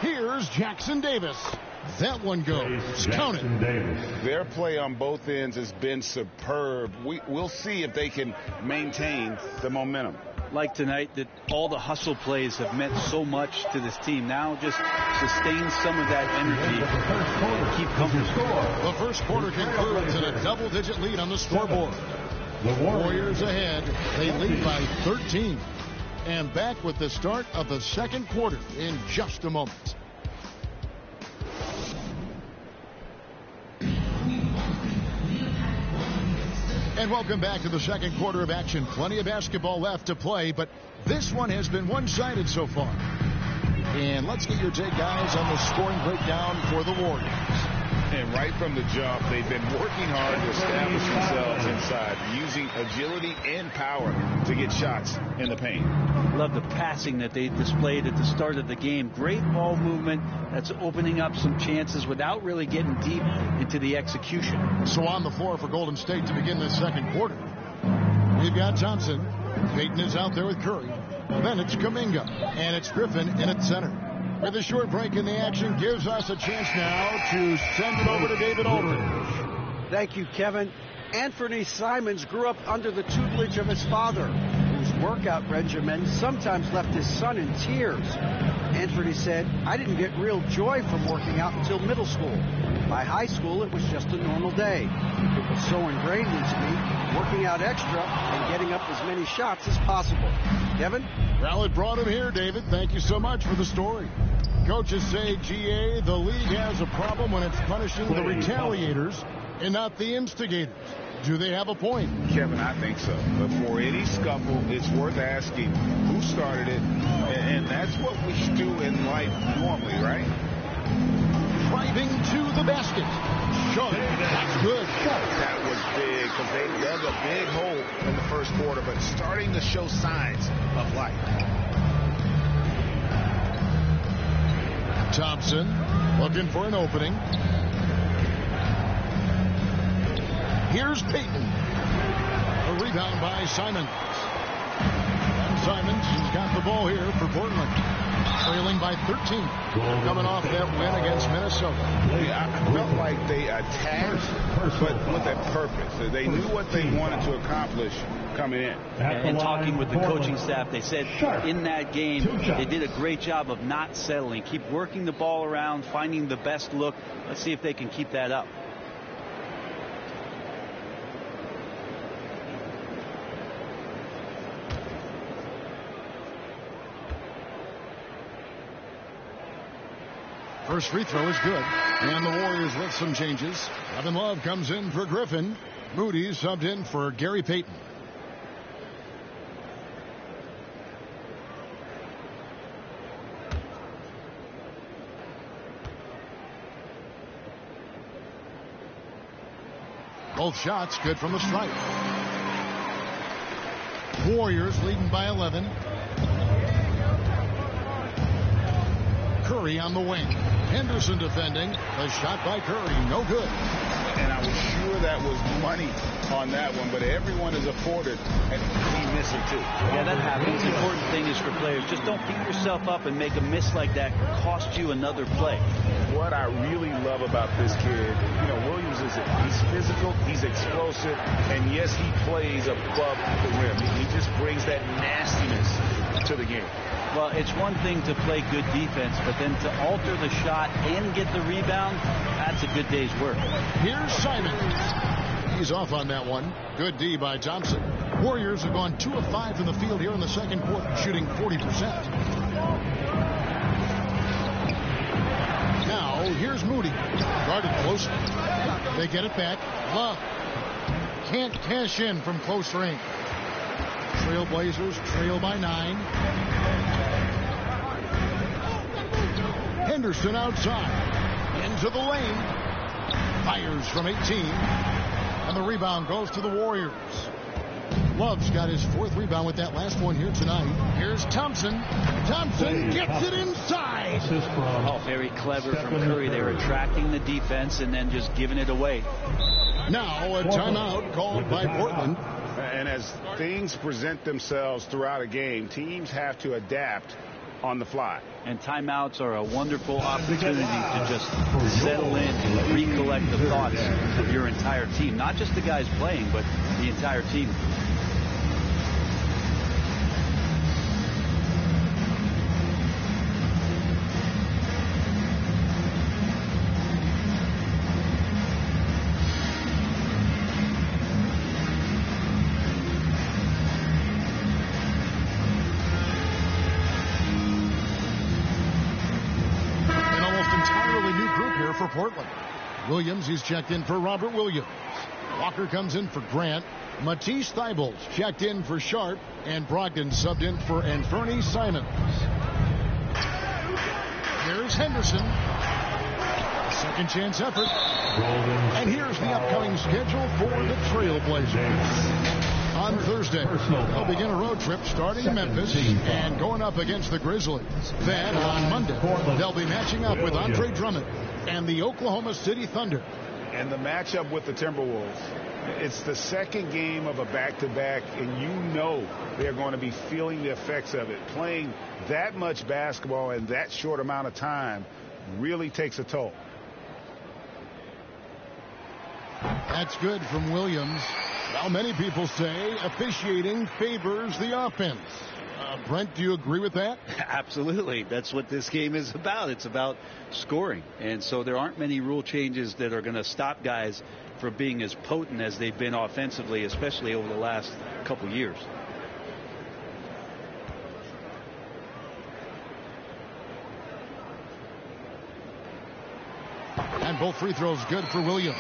Here's Jackson Davis. That one goes. Count it. Their play on both ends has been superb. We'll see if they can maintain the momentum. Like tonight, that all the hustle plays have meant so much to this team. Now just sustain some of that energy and keep coming. The first quarter concludes in a double-digit lead on the scoreboard. The Warriors ahead. They lead by 13. And back with the start of the second quarter in just a moment. And welcome back to the second quarter of action. Plenty of basketball left to play, but this one has been one-sided so far. And let's get your take, guys, on the scoring breakdown for the Warriors. And right from the jump, they've been working hard to establish themselves inside, using agility and power to get shots in the paint. Love the passing that they displayed at the start of the game. Great ball movement that's opening up some chances without really getting deep into the execution. So on the floor for Golden State to begin this second quarter, we've got Thompson. Payton is out there with Curry. Then it's Kuminga. And it's Griffin in at center. With a short break in the action, gives us a chance now to send it over to David Aldridge. Thank you, Kevin. Anthony Simons grew up under the tutelage of his father, whose workout regimen sometimes left his son in tears. Anthony said, "I didn't get real joy from working out until middle school. By high school, it was just a normal day. It was so ingrained into me, working out extra and getting up as many shots as possible." Kevin? Well, it brought him here, David. Thank you so much for the story. Coaches say, GA, the league has a problem when it's punishing the retaliators and not the instigators. Do they have a point? Kevin, I think so. But for any scuffle, it's worth asking who started it, and that's what we do in life normally, right? Driving to the basket. Shot. That's good. That was big because they dug a big hole in the first quarter, but starting to show signs of life. Thompson looking for an opening. Here's Payton. A rebound by Simons. And Simons has got the ball here for Portland. Trailing by 13. Coming off that win against Minnesota. I felt like they attacked, but with a purpose. They knew what they wanted to accomplish coming in. And talking with the coaching staff, they said in that game they did a great job of not settling. Keep working the ball around, finding the best look. Let's see if they can keep that up. First free throw is good. And the Warriors with some changes. Kevin Love comes in for Griffin. Moody subbed in for Gary Payton. Both shots good from the stripe. Warriors leading by 11. Curry on the wing. Henderson defending. A shot by Curry. No good. And I was sure that was money on that one, but everyone is afforded, and he missed it too. Yeah, that happens. The important thing is for players, just don't beat yourself up and make a miss like that cost you another play. What I really love about this kid, Williams he's physical, he's explosive, and yes, he plays above the rim. He just brings that nastiness to the game. Well, it's one thing to play good defense, but then to alter the shot and get the rebound, that's a good day's work. Here's Simons. He's off on that one. Good D by Thompson. Warriors have gone 2 of 5 from the field here in the second quarter, shooting 40%. Now, here's Moody. Guarded closely. They get it back. Love can't cash in from close range. Trailblazers trail by 9. Henderson outside. Into the lane. Fires from 18. And the rebound goes to the Warriors. Love's got his 4th rebound with that last one here tonight. Here's Thompson. Thompson gets it inside. Oh, very clever from Curry. They were attracting the defense and then just giving it away. Now a timeout called by Portland. And as things present themselves throughout a game, teams have to adapt on the fly. And timeouts are a wonderful opportunity to just settle in and recollect the thoughts of your entire team. Not just the guys playing, but the entire team. Portland. Williams, he's checked in for Robert Williams. Walker comes in for Grant. Matisse Thybulle checked in for Sharp. And Brogdon subbed in for Anthony Simons. Here's Henderson. Second chance effort. And here's the upcoming schedule for the Trailblazers. On Thursday, they'll begin a road trip starting in Memphis and going up against the Grizzlies. Then on Monday, they'll be matching up with Andre Drummond and the Oklahoma City Thunder. And the matchup with the Timberwolves. It's the second game of a back-to-back, and you know they're going to be feeling the effects of it. Playing that much basketball in that short amount of time really takes a toll. That's good from Williams. Well, many people say officiating favors the offense. Brent, do you agree with that? Absolutely. That's what this game is about. It's about scoring. And so there aren't many rule changes that are going to stop guys from being as potent as they've been offensively, especially over the last couple years. And both free throws good for Williams.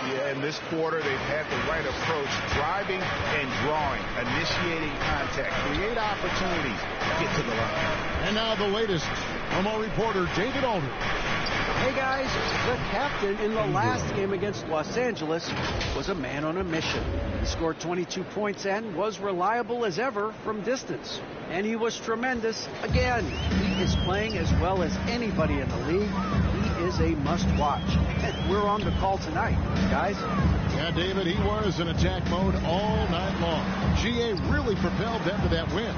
Yeah, in this quarter, they've had the right approach, driving and drawing, initiating contact, create opportunities, get to the line. And now the latest from our reporter, David Alder. Hey, guys, the captain in the last game against Los Angeles was a man on a mission. He scored 22 points and was reliable as ever from distance. And he was tremendous again. He is playing as well as anybody in the league. He is a must-watch. And we're on the call tonight, guys. Yeah, David, he was in attack mode all night long. GA really propelled them to that win.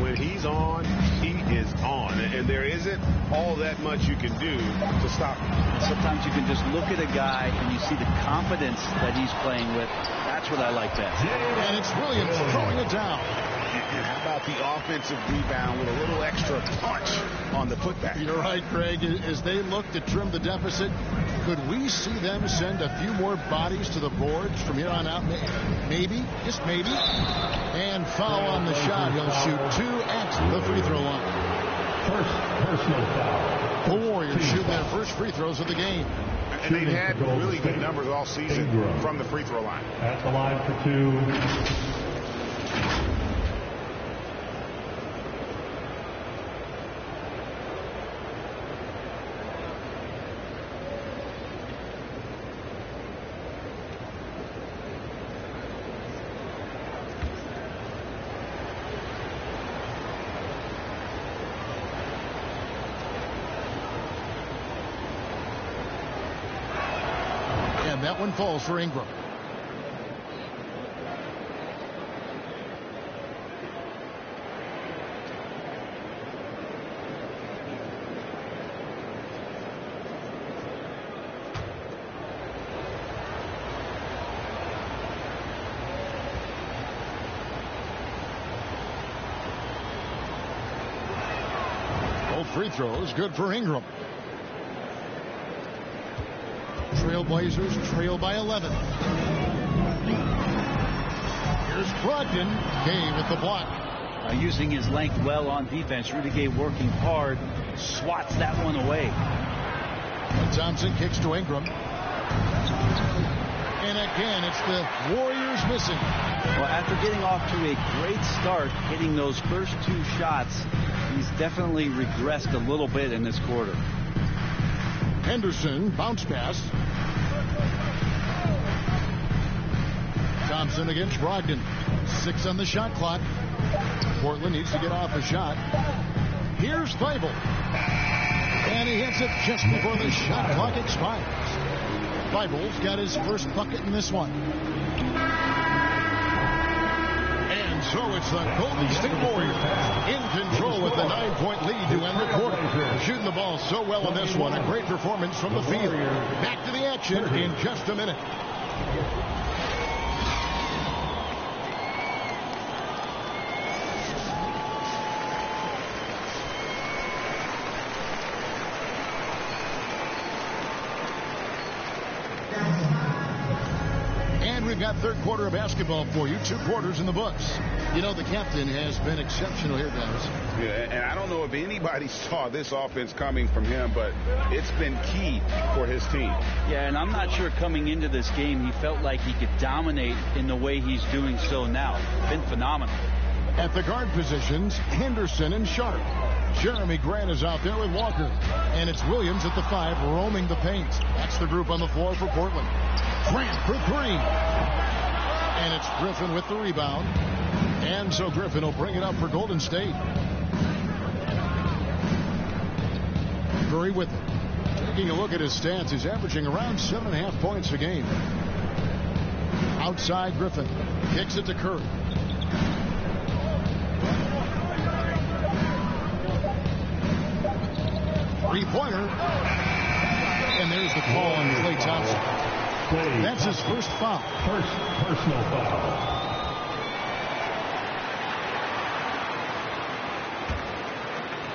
When he's on, he is on. And there isn't all that much you can do to stop him. Sometimes you can just look at a guy and you see the confidence that he's playing with. That's what I like best. And it's Williams throwing it down. And how about the offensive rebound with a little extra punch on the putback? You're right, Craig. As they look to trim the deficit, could we see them send a few more bodies to the boards from here on out? Maybe, just maybe. And foul on the shot. He'll shoot 2 at the free throw line. First personal foul. The Warriors shoot their first free throws of the game. And they've had really good numbers all season from the free throw line. At the line for 2. That one falls for Ingram. Both free throws good for Ingram. Trailblazers trail by 11. Here's Brogdon. Gay with the block. Using his length well on defense. Rudy Gay working hard. Swats that one away. And Thompson kicks to Ingram. And again, it's the Warriors missing. Well, after getting off to a great start, hitting those first 2 shots, he's definitely regressed a little bit in this quarter. Henderson, bounce pass. Thompson against Brogdon. 6 on the shot clock. Portland needs to get off a shot. Here's Thibault. And he hits it just before the shot clock expires. Thibault's got his first bucket in this one. And so it's the Golden State Warriors in control with the 9-point lead to end the quarter. Shooting the ball so well in this one. A great performance from the field. Back to the action in just a minute. We've got third quarter of basketball for you. 2 quarters in the books. You know, the captain has been exceptional here, guys. Yeah, and I don't know if anybody saw this offense coming from him, but it's been key for his team. Yeah, and I'm not sure coming into this game he felt like he could dominate in the way he's doing so now. Been phenomenal. At the guard positions, Henderson and Sharp. Jeremy Grant is out there with Walker. And it's Williams at the 5 roaming the paint. That's the group on the floor for Portland. Grant for 3. And it's Griffin with the rebound. And so Griffin will bring it up for Golden State. Curry with it. Taking a look at his stats, he's averaging around 7.5 points a game. Outside Griffin. Kicks it to Curry. Three-pointer. And there's the call on Klay Thompson. That's his first foul. First personal foul.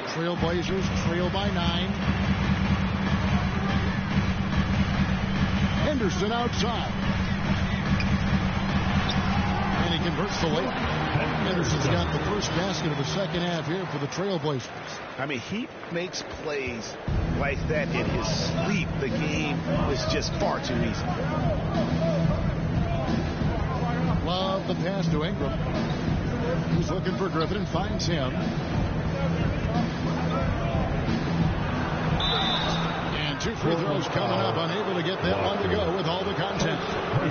Trailblazers trail by 9. Henderson outside. And he converts the layup. Henderson's got the first basket of the second half here for the Trailblazers. I mean, he makes plays like that in his sleep. The game is just far too easy. Love the pass to Ingram. Who's looking for Griffin and finds him. And 2 free throws coming up. Unable to get that one to go with all the contact.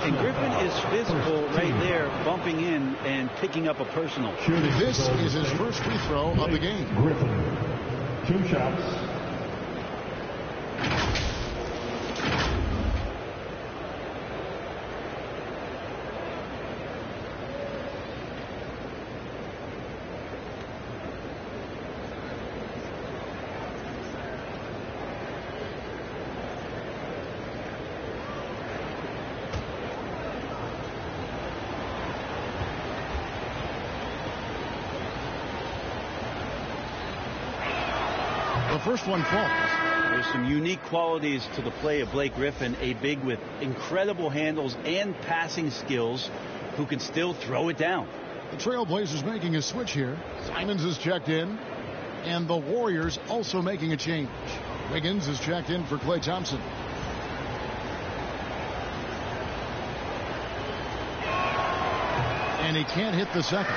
And Griffin is physical right there, bumping in and picking up a personal. This is his first free throw of the game. Griffin, 2 shots. The first one falls. There's some unique qualities to the play of Blake Griffin, a big with incredible handles and passing skills who can still throw it down. The Trailblazers making a switch here. Simons is checked in, and the Warriors also making a change. Wiggins is checked in for Klay Thompson. And he can't hit the second.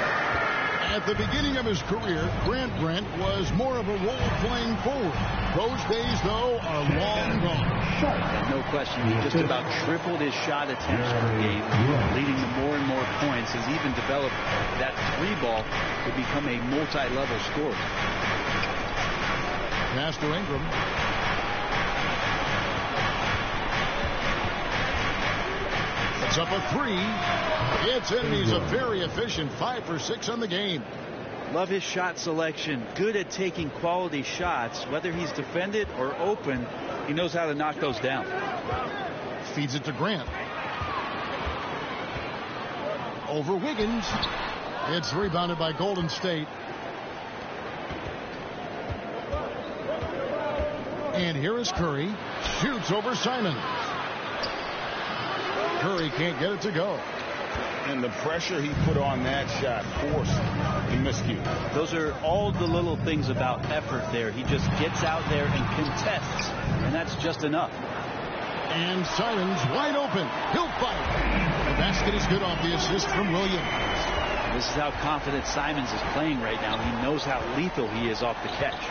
At the beginning of his career, Grant was more of a role-playing forward. Those days, though, are long gone. No question, he just about tripled his shot attempts per game, leading to more and more points. Has even developed that 3-ball to become a multi-level scorer. Pass to Ingram. It's up a 3. It's in. He's a very efficient 5 for 6 on the game. Love his shot selection. Good at taking quality shots. Whether he's defended or open, he knows how to knock those down. Feeds it to Grant. Over Wiggins. It's rebounded by Golden State. And here is Curry. Shoots over Simons. Curry can't get it to go. And the pressure he put on that shot forced the miscue. Those are all the little things about effort there. He just gets out there and contests, and that's just enough. And Simons wide open. He'll fight. The basket is good off the assist from Williams. This is how confident Simons is playing right now. He knows how lethal he is off the catch.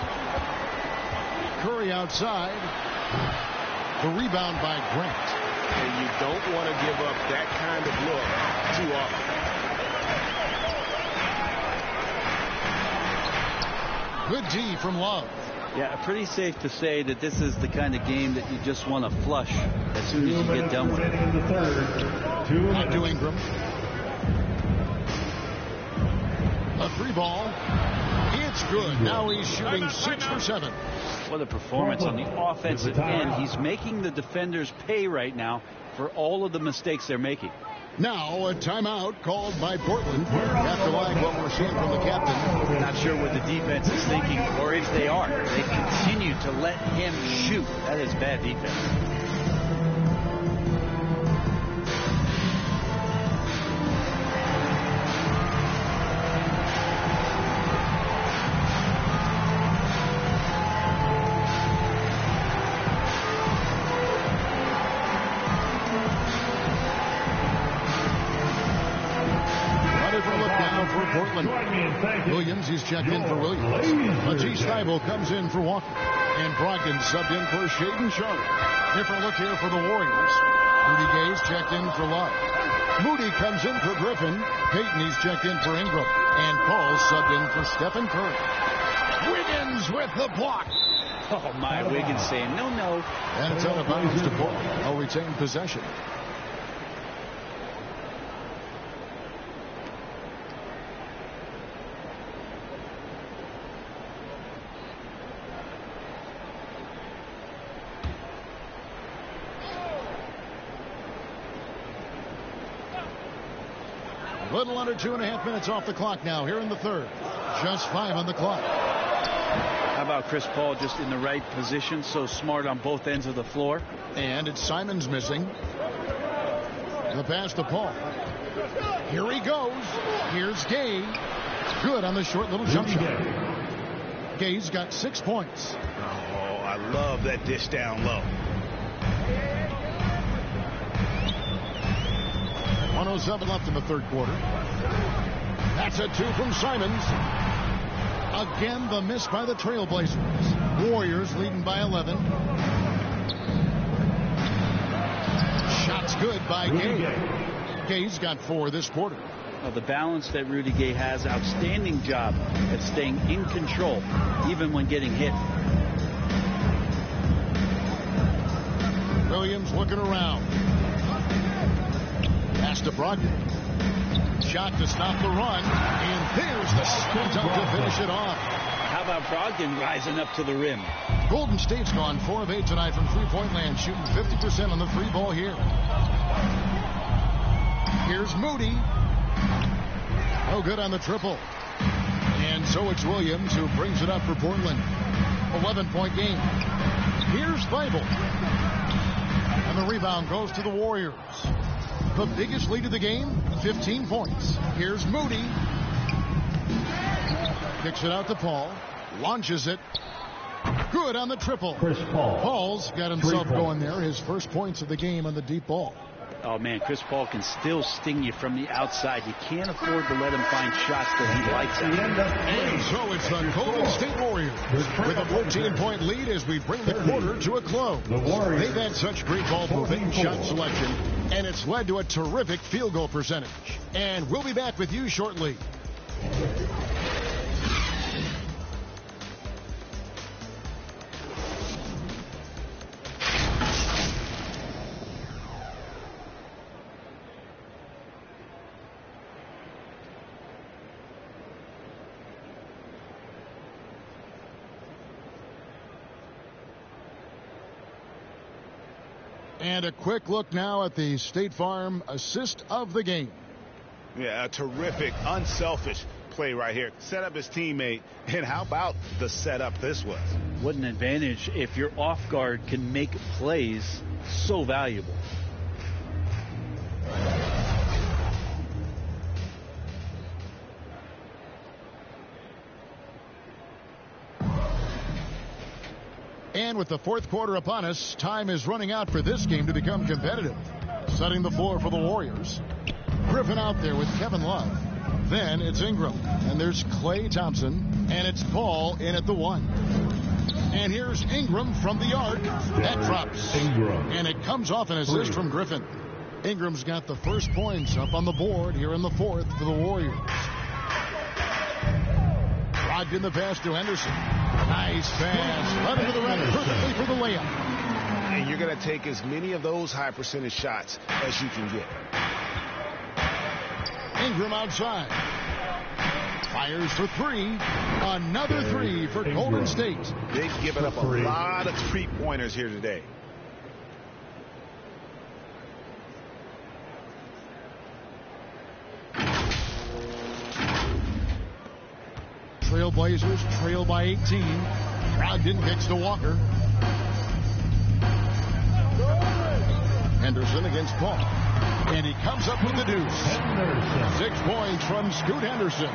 Curry outside. The rebound by Grant. And you don't want to give up that kind of look too often. Good D from Love. Yeah, pretty safe to say that this is the kind of game that you just want to flush as soon as you get done with it. Back to Ingram. A 3-ball. It's good. Now he's shooting 6 for 7. What a performance on the offensive end. He's making the defenders pay right now for all of the mistakes they're making. Now a timeout called by Portland. Have to like what we're seeing from the captain. Not sure what the defense is thinking, or if they are. They continue to let him shoot. That is bad defense. Portland. Williams, he's checked in for Williams. Matisse Thybulle comes in for Walker. And Brogdon subbed in for Shaedon Sharpe. Different look here for the Warriors. Rudy Gay's checked in for Love. Moody comes in for Griffin. Payton, he's checked in for Ingram. And Paul subbed in for Stephen Curry. Wiggins with the block. Oh, my, Wiggins saying no. And it's out of bounds to Paul. I'll retain possession. Little under 2.5 minutes off the clock now here in the third. Just 5 on the clock. How about Chris Paul just in the right position, so smart on both ends of the floor? And it's Simons missing. The pass to Paul. Here he goes. Here's Gay. Good on the short little jump shot. Gay's got 6 points. Oh, I love that dish down low. 1:07 left in the third quarter. That's a 2 from Simons. Again, the miss by the Trailblazers. Warriors leading by 11. Shots good by Gay. Gay's got 4 this quarter. Well, the balance that Rudy Gay has, outstanding job at staying in control, even when getting hit. Williams looking around. Pass to Brogdon. Shot to stop the run. And there's the spin dunk to finish it off. How about Brogdon rising up to the rim? Golden State's gone 4 of 8 tonight from three-point land, shooting 50% on the free ball here. Here's Moody. No good on the triple. And so it's Williams who brings it up for Portland. 11-point game. Here's Thybulle. And the rebound goes to the Warriors. The biggest lead of the game, 15 points. Here's Moody. Kicks it out to Paul. Launches it. Good on the triple. Chris Paul. Paul's got himself going there. His first points of the game on the deep ball. Oh, man, Chris Paul can still sting you from the outside. You can't afford to let him find shots that he likes. And so it's the Golden State Warriors with a 14-point lead as we bring the quarter to a close. They've had such great ball movement and shot selection, and it's led to a terrific field goal percentage. And we'll be back with you shortly. And a quick look now at the State Farm assist of the game. Yeah, a terrific, unselfish play right here. Set up his teammate. And how about the setup this was? What an advantage if your off guard can make plays so valuable. And with the fourth quarter upon us, time is running out for this game to become competitive. Setting the floor for the Warriors. Griffin out there with Kevin Love. Then it's Ingram. And there's Klay Thompson. And it's Paul in at the 1. And here's Ingram from the arc. That drops. And it comes off an assist from Griffin. Ingram's got the first points up on the board here in the fourth for the Warriors. Brogdon the pass to Henderson. Nice pass. Right into the rim perfectly for the layup. And you're going to take as many of those high percentage shots as you can get. Ingram outside. Fires for 3. Another 3 for Golden State. They've given up a lot of three-pointers here today. Trailblazers trail by 18. Brogdon kicks to Walker. Henderson against Paul. And he comes up with the deuce. 6 points from Scoot Henderson.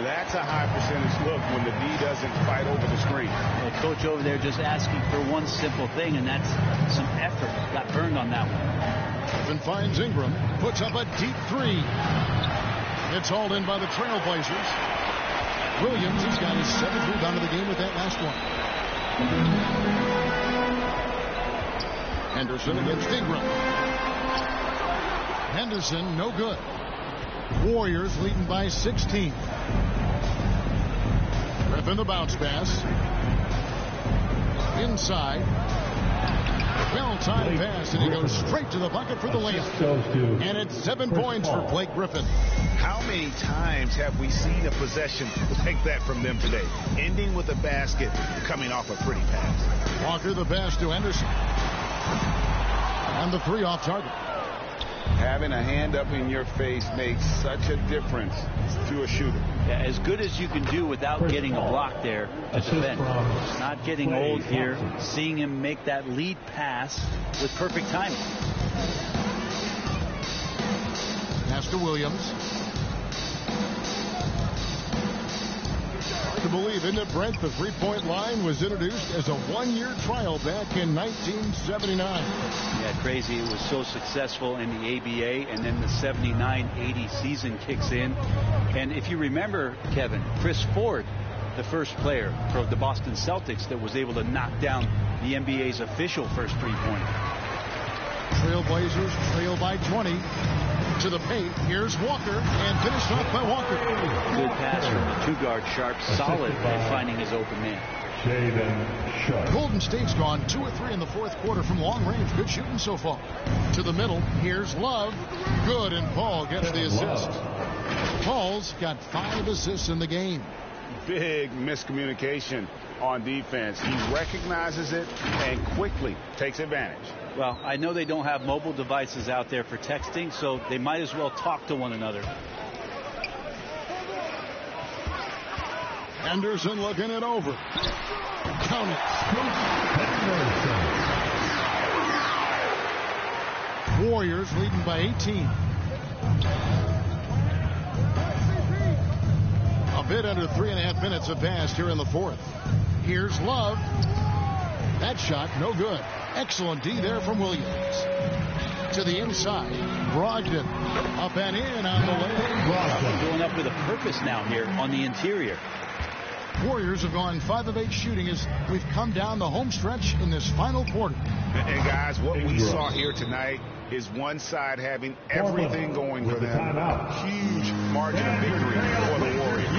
That's a high percentage look when the D doesn't fight over the screen. Well, coach over there just asking for one simple thing, and that's some effort. Got burned on that one. Griffin finds Ingram. Puts up a deep 3. It's hauled in by the Trailblazers. Williams has got his 7th rebound of the game with that last one. Henderson against Ingram. Henderson, no good. Warriors leading by 16. Griffin the bounce pass. Inside. Well-timed pass, and he goes straight to the bucket for the layup. And it's 7 points for Blake Griffin. How many times have we seen a possession like that from them today? Ending with a basket, coming off a pretty pass. Walker the pass to Henderson. And the 3 off target. Having a hand up in your face makes such a difference to a shooter. Yeah, as good as you can do without getting a block there to defend. Not getting old here. Seeing him make that lead pass with perfect timing. Pass to Williams. Hard to believe, isn't it, Brent? The three-point line was introduced as a one-year trial back in 1979. Yeah, crazy. It was so successful in the ABA, and then the 79-80 season kicks in. And if you remember, Kevin, Chris Ford, the first player for the Boston Celtics that was able to knock down the NBA's official first three-pointer. Trailblazers trail by 20. To the paint. Here's Walker, and finished off by Walker. Good pass from the two-guard Sharp. Solid at finding his open man. Golden State's gone 2 of 3 in the fourth quarter from long range. Good shooting so far. To the middle. Here's Love. Good, and Paul gets the assist. Paul's got 5 assists in the game. Big miscommunication on defense. He recognizes it and quickly takes advantage. Well, I know they don't have mobile devices out there for texting, so they might as well talk to one another. Anderson looking it over. Count it. Warriors leading by 18. A bit under 3.5 minutes have passed here in the fourth. Here's Love. That shot, no good. Excellent D there from Williams. To the inside, Brogdon. Up and in on the way. Brogdon going up with a purpose now here on the interior. Warriors have gone 5 of 8 shooting as we've come down the home stretch in this final quarter. And guys, what we saw here tonight is one side having everything going for them. Huge margin of victory for the Warriors.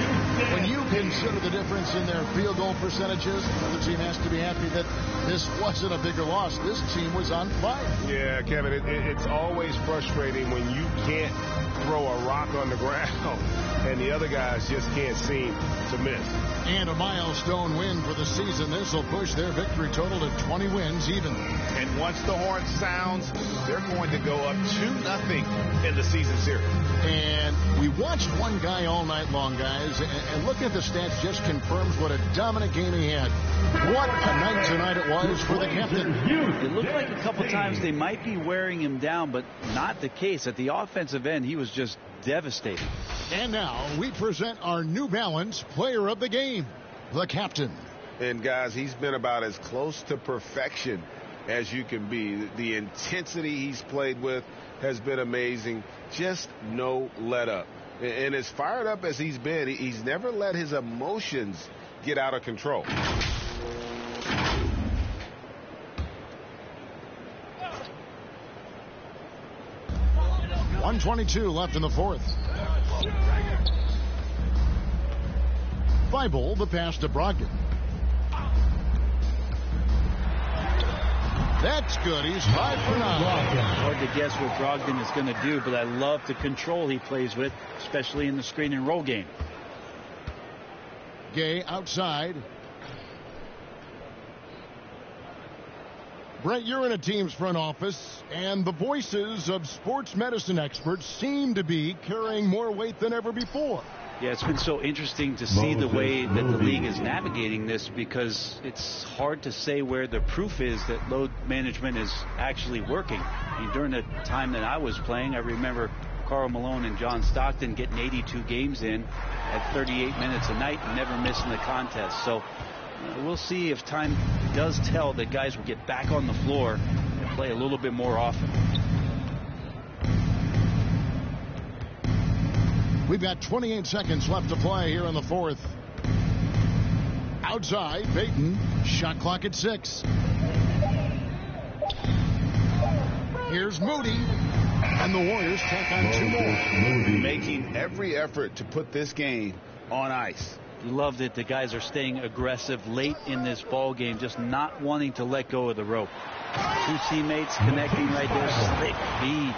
When you consider the difference in their field goal percentages, the other team has to be happy that this wasn't a bigger loss. This team was on fire. Yeah, Kevin, it's always frustrating when you can't throw a rock on the ground and the other guys just can't seem to miss. And a milestone win for the season. This will push their victory total to 20 wins even. And once the horn sounds, they're going to go up 2-0 in the season series. And we watched one guy all night long, guys, and looking at the stats just confirms what a dominant game he had. What a night tonight it was for the captain. It looked like a couple times they might be wearing him down, but not the case. At the offensive end, he was just devastating. And now we present our New Balance player of the game, the captain. And guys, he's been about as close to perfection as you can be. The intensity he's played with has been amazing. Just no let up. And as fired up as he's been, he's never let his emotions get out of control. .122 left in the fourth. Thibault, the pass to Brogdon. That's good. He's 5 for 9. Hard to guess what Brogdon is going to do, but I love the control he plays with, especially in the screen and roll game. Gay outside. Brett, you're in a team's front office, and the voices of sports medicine experts seem to be carrying more weight than ever before. Yeah, it's been so interesting to see the way that the league is navigating this, because it's hard to say where the proof is that load management is actually working. I mean, during the time that I was playing, I remember Karl Malone and John Stockton getting 82 games in at 38 minutes a night and never missing the contest. So we'll see if time does tell that guys will get back on the floor and play a little bit more often. We've got 28 seconds left to play here in the fourth. Outside, Payton. Shot clock at 6. Here's Moody. And the Warriors take on 2 more. Making every effort to put this game on ice. Loved it. The guys are staying aggressive late in this ball game, just not wanting to let go of the rope. 2 teammates connecting right there. Slick feed.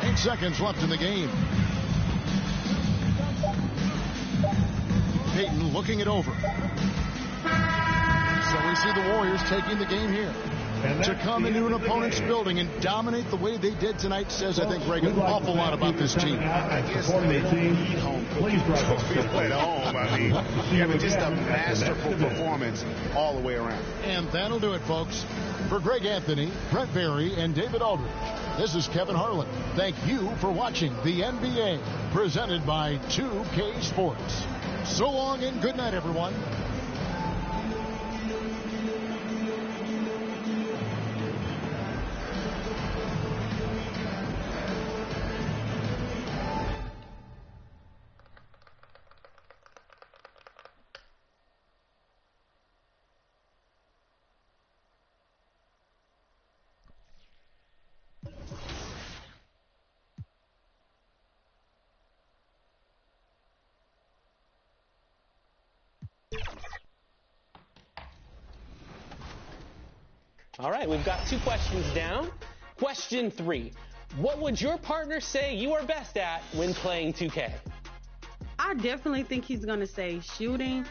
8 seconds left in the game. Payton looking it over. So we see the Warriors taking the game here. To come into an opponent's building and dominate the way they did tonight says, I think, Greg, an awful lot about this team. I guess they need home cooking. At home, I mean, just a masterful performance all the way around. And that'll do it, folks. For Greg Anthony, Brent Barry, and David Aldridge, this is Kevin Harlan. Thank you for watching the NBA, presented by 2K Sports. So long and good night, everyone. All right, we've got 2 questions down. Question 3. What would your partner say you are best at when playing 2K? I definitely think he's going to say shooting.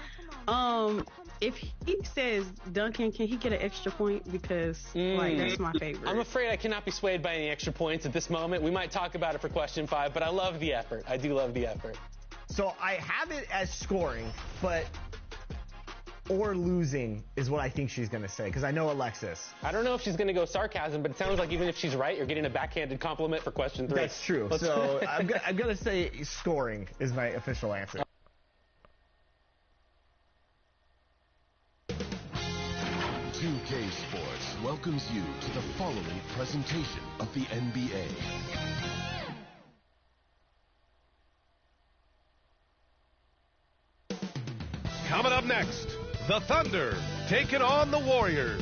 If he says dunking, can he get an extra point? Because, that's my favorite. I'm afraid I cannot be swayed by any extra points at this moment. We might talk about it for question 5, but I love the effort. I do love the effort. So I have it as scoring, but or losing is what I think she's going to say, because I know Alexis. I don't know if she's going to go sarcasm, but it sounds like even if she's right, you're getting a backhanded compliment for question 3. That's true. So I'm going to say scoring is my official answer. 2K Sports welcomes you to the following presentation of the NBA. Coming up next, the Thunder taking on the Warriors.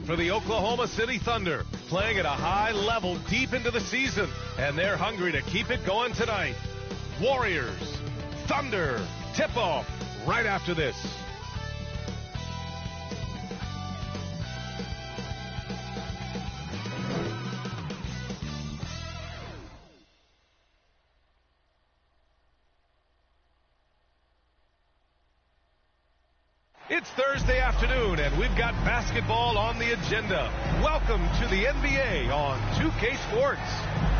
For the Oklahoma City Thunder, playing at a high level deep into the season, and they're hungry to keep it going tonight. Warriors, Thunder, tip-off right after this. It's Thursday afternoon, and we've got basketball on the agenda. Welcome to the NBA on 2K Sports.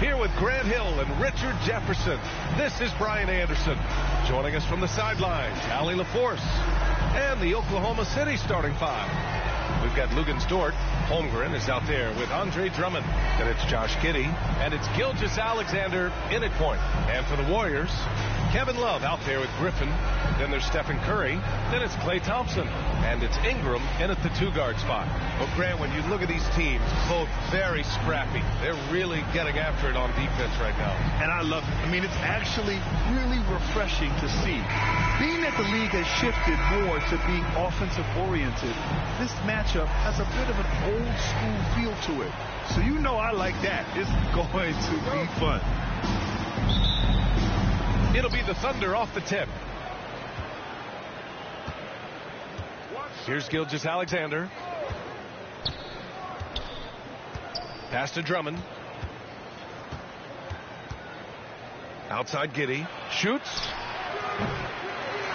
Here with Grant Hill and Richard Jefferson, this is Brian Anderson. Joining us from the sidelines, Allie LaForce, and the Oklahoma City starting 5. We've got Luguentz Dort. Holmgren is out there with Andre Drummond. Then it's Josh Giddey, and it's Gilgeous-Alexander in at point. And for the Warriors, Kevin Love out there with Griffin. Then there's Stephen Curry. Then it's Klay Thompson. And it's Ingram in at the 2-guard spot. Well, Grant, when you look at these teams, both very scrappy. They're really getting after it on defense right now. And I love it. I mean, it's actually really refreshing to see. Being that the league has shifted more to being offensive-oriented, this matchup has a bit of an old-school feel to it. So you know I like that. It's going to be fun. It'll be the Thunder off the tip. Here's Gilgeous-Alexander. Pass to Drummond. Outside Giddey. Shoots.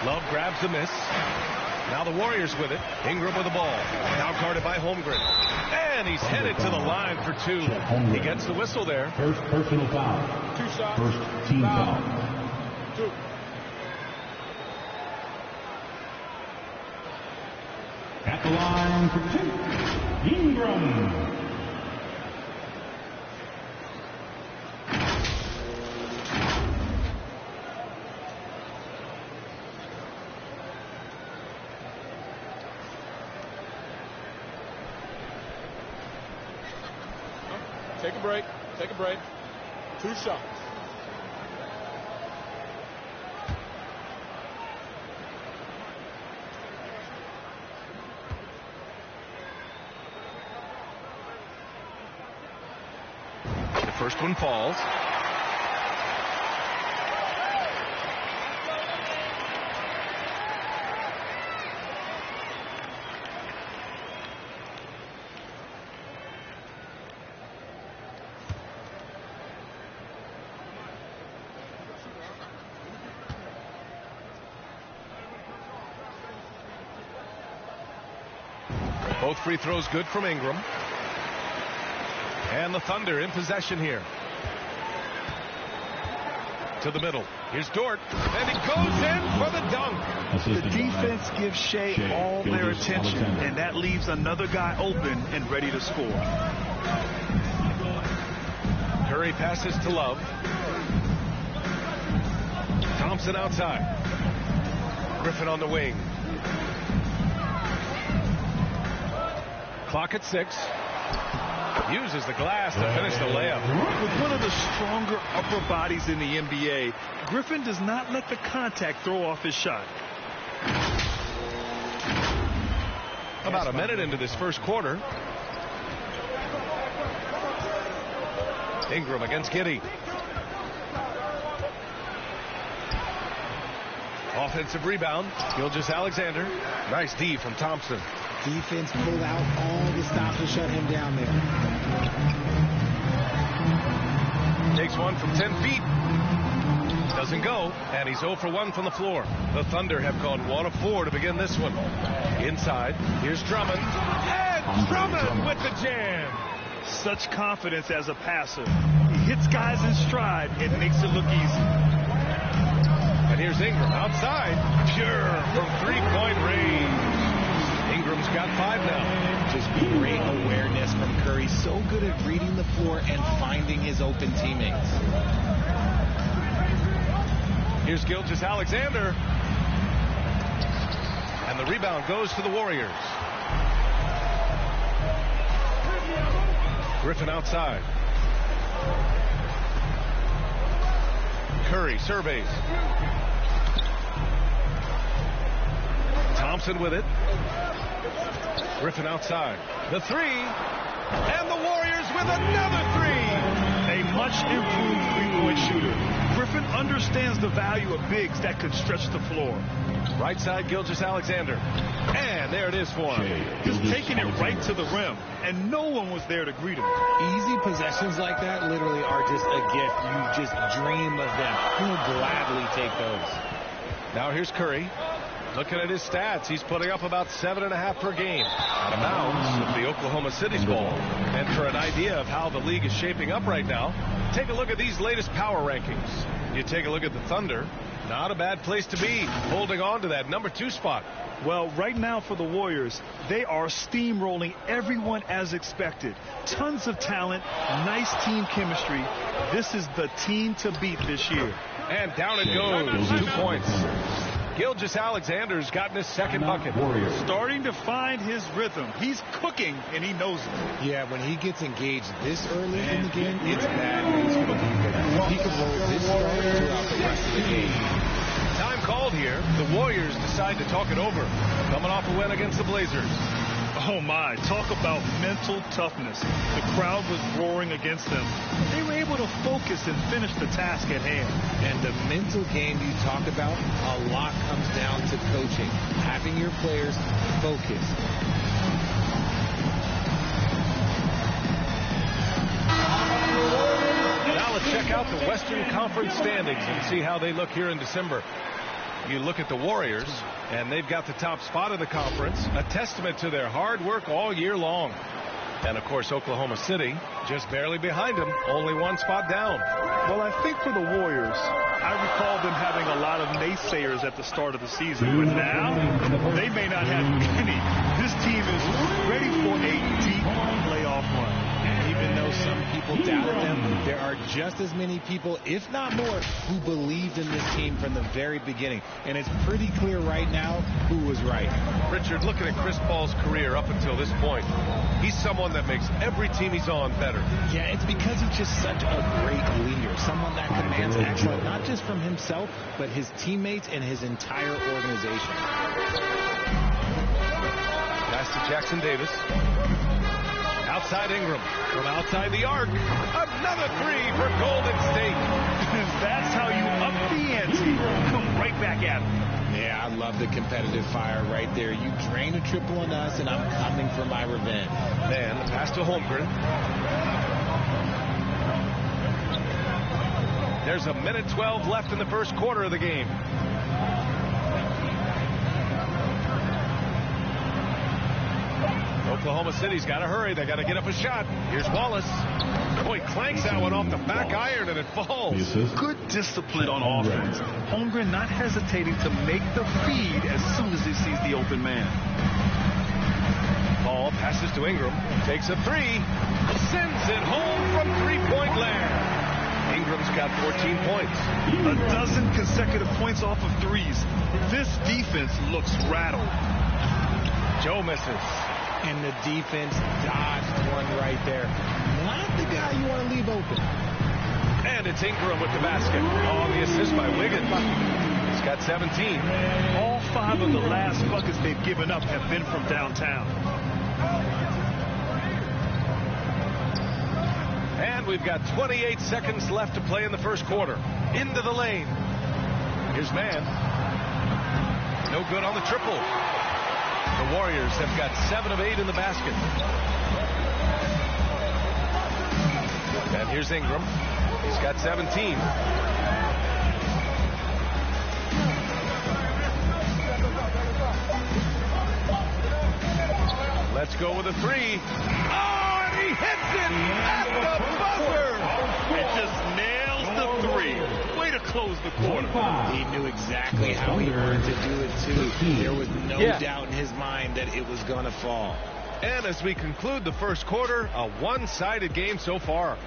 Love grabs the miss. Now the Warriors with it. Ingram with the ball. Now guarded by Holmgren. And he's headed to the line for 2. He gets the whistle there. First personal foul. 2 shots. First team foul. 2. At the line for 2, Ingram. Take a break. Take a break. 2 shots. First one falls. Both free throws good from Ingram. And the Thunder in possession here. To the middle. Here's Dort. And he goes in for the dunk. The defense gives Shea all their attention, and that leaves another guy open and ready to score. Curry passes to Love. Thompson outside. Griffin on the wing. Clock at 6. Uses the glass to finish the layup. With one of the stronger upper bodies in the NBA, Griffin does not let the contact throw off his shot. About a minute into this first quarter. Ingram against Giddey. Offensive rebound. Gilgeous-Alexander. Nice D from Thompson. Defense pulled out all the stops to shut him down there. Takes one from 10 feet. Doesn't go, and he's 0 for 1 from the floor. The Thunder have gone 1 of 4 to begin this one. Inside, here's Drummond. And Drummond with the jam. Such confidence as a passer. He hits guys in stride and makes it look easy. And here's Ingram outside. Pure from three-point range. Ingram's got 5 now. Just great awareness from Curry. So good at reading the floor and finding his open teammates. Here's Gilgeous-Alexander. And the rebound goes to the Warriors. Griffin outside. Curry surveys. Thompson with it. Griffin outside. The three. And the Warriors with another three. A much improved three-point shooter. Griffin understands the value of bigs that can stretch the floor. Right side, Gilgeous-Alexander. And there it is for him. Just taking it right to the rim. And no one was there to greet him. Easy possessions like that literally are just a gift. You just dream of them. You'll gladly take those. Now here's Curry. Looking at his stats, he's putting up about 7.5 per game. Out of bounds with the Oklahoma City's ball. And for an idea of how the league is shaping up right now, take a look at these latest power rankings. You take a look at the Thunder. Not a bad place to be, holding on to that number 2 spot. Well, right now for the Warriors, they are steamrolling everyone as expected. Tons of talent, nice team chemistry. This is the team to beat this year. And down it goes. 2 points. Gilgeous-Alexander's gotten his second bucket. Starting to find his rhythm. He's cooking, and he knows it. Yeah, when he gets engaged this early in the game, it's bad news for the defense. He can roll this strong throughout the rest of the game. Time called here. The Warriors decide to talk it over. Coming off a win against the Blazers. Oh my, talk about mental toughness. The crowd was roaring against them. They were able to focus and finish the task at hand. And the mental game you talk about, a lot comes down to coaching. Having your players focus. Now let's check out the Western Conference standings and see how they look here in December. You look at the Warriors, and they've got the top spot in the conference, a testament to their hard work all year long. And, of course, Oklahoma City just barely behind them, only 1 spot down. Well, I think for the Warriors, I recall them having a lot of naysayers at the start of the season. But now, they may not have any. This team is ready for a deep playoff run. Even though some people doubted them, there are just as many people, if not more, who believed in this team from the very beginning. And it's pretty clear right now who was right. Richard, looking at Chris Paul's career up until this point, he's someone that makes every team he's on better. Yeah, it's because he's just such a great leader, someone that commands excellence, not just from himself, but his teammates and his entire organization. Pass to Jackson Davis. outside Ingram. From outside the arc, another three for Golden State. That's how you up the ante. Come right back at him. Yeah, I love the competitive fire right there. You drain a triple on us, and I'm coming for my revenge. Man, the pass to Holmgren. There's a minute 12 left in the first quarter of the game. Oklahoma City's got to hurry. They got to get up a shot. Here's Wallace. Oh, he clanks that one off the back iron and it falls. Good discipline on offense. Holmgren not hesitating to make the feed as soon as he sees the open man. Ball passes to Ingram. Takes a three. Sends it home from three-point land. Ingram's got 14 points. A dozen consecutive points off of threes. This defense looks rattled. Joe misses. And the defense dodged one right there. Not the guy you want to leave open. And it's Ingram with the basket. Oh, the assist by Wiggins. He's got 17. All 5 of the last buckets they've given up have been from downtown. And we've got 28 seconds left to play in the first quarter. Into the lane. Here's Man. No good on the triple. The Warriors have got 7 of 8 in the basket. And here's Ingram. He's got 17. Let's go with a three. Oh, and he hits it at the buzzer. It just nails the three. Way to close the quarter. He knew exactly how he wanted to do it, too. There was no doubt in his mind that it was going to fall. And as we conclude the first quarter, a one-sided game so far.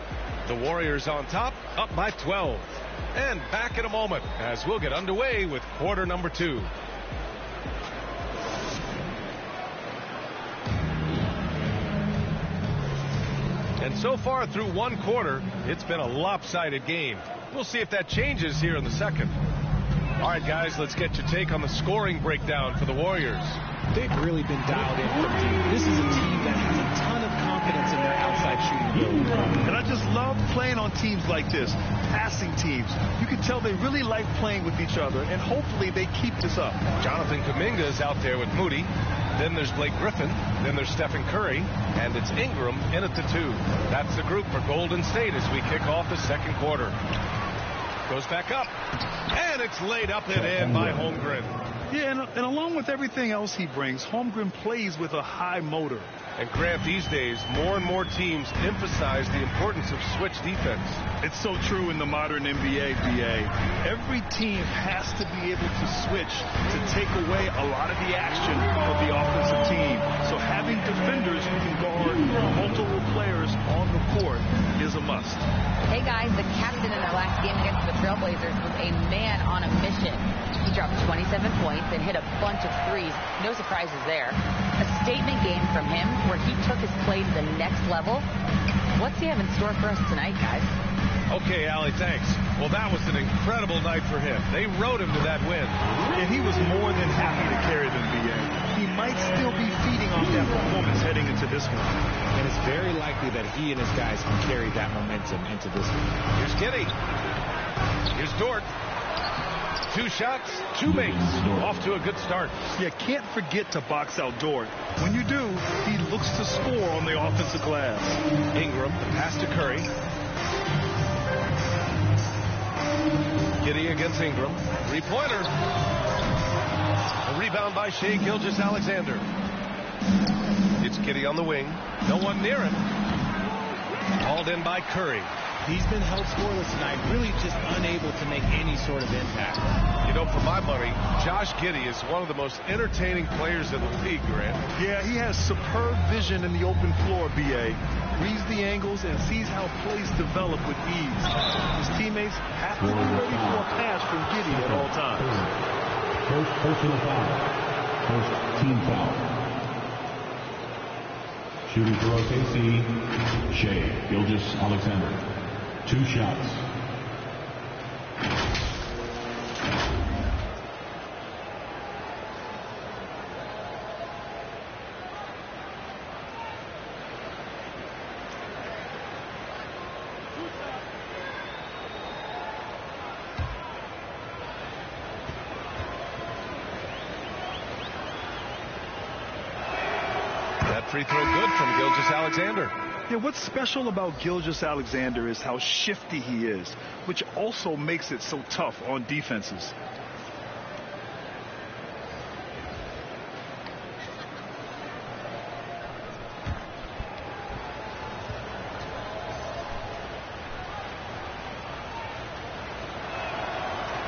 The Warriors on top, up by 12. And back in a moment as we'll get underway with quarter number 2. And so far through one quarter, it's been a lopsided game. We'll see if that changes here in the second. All right, guys, let's get your take on the scoring breakdown for the Warriors. They've really been dialed in from deep. This is a team that has a ton of confidence in their outside shooting ability. And I just love playing on teams like this, passing teams. You can tell they really like playing with each other, and hopefully they keep this up. Jonathan Kuminga is out there with Moody. Then there's Blake Griffin. Then there's Stephen Curry. And it's Ingram in at the 2. That's the group for Golden State as we kick off the second quarter. Goes back up. And it's laid up and in by Holmgren. Yeah, and along with everything else he brings, Holmgren plays with a high motor. And Grant, these days, more and more teams emphasize the importance of switch defense. It's so true in the modern NBA, BA. Every team has to be able to switch to take away a lot of the action of the offensive team. So having defenders who can guard multiple players on the court is a must. Hey, guys, the captain in their last game against the Trailblazers was a man on a mission. He dropped 27 points and hit a bunch of threes. No surprises there. A statement game from him where he took his play to the next level. What's he have in store for us tonight, guys? Okay, Allie, thanks. Well, that was an incredible night for him. They rode him to that win. And he was more than happy to carry them, BA. He might still be feeding off that performance heading into this one. And it's very likely that he and his guys can carry that momentum into this one. Here's Giddey. Here's Dort. 2 shots, 2 makes. Off to a good start. Yeah, can't forget to box out Dort. When you do, he looks to score on the offensive glass. Ingram, the pass to Curry. Giddey against Ingram. 3-pointer. A rebound by Shai Gilgeous-Alexander. It's Giddey on the wing. No one near him. Hauled in by Curry. He's been held scoreless tonight, really just unable to make any sort of impact. You know, for my money, Josh Giddey is one of the most entertaining players in the league, Grant. Yeah, he has superb vision in the open floor, BA. Reads the angles and sees how plays develop with ease. His teammates have to be ready for a pass from Giddey at all times. First personal foul. First team foul. Shooting for OKC, Shai Gilgeous-Alexander. 2 shots. free throw good from Gilgeous-Alexander. Yeah, what's special about Gilgeous-Alexander is how shifty he is, which also makes it so tough on defenses.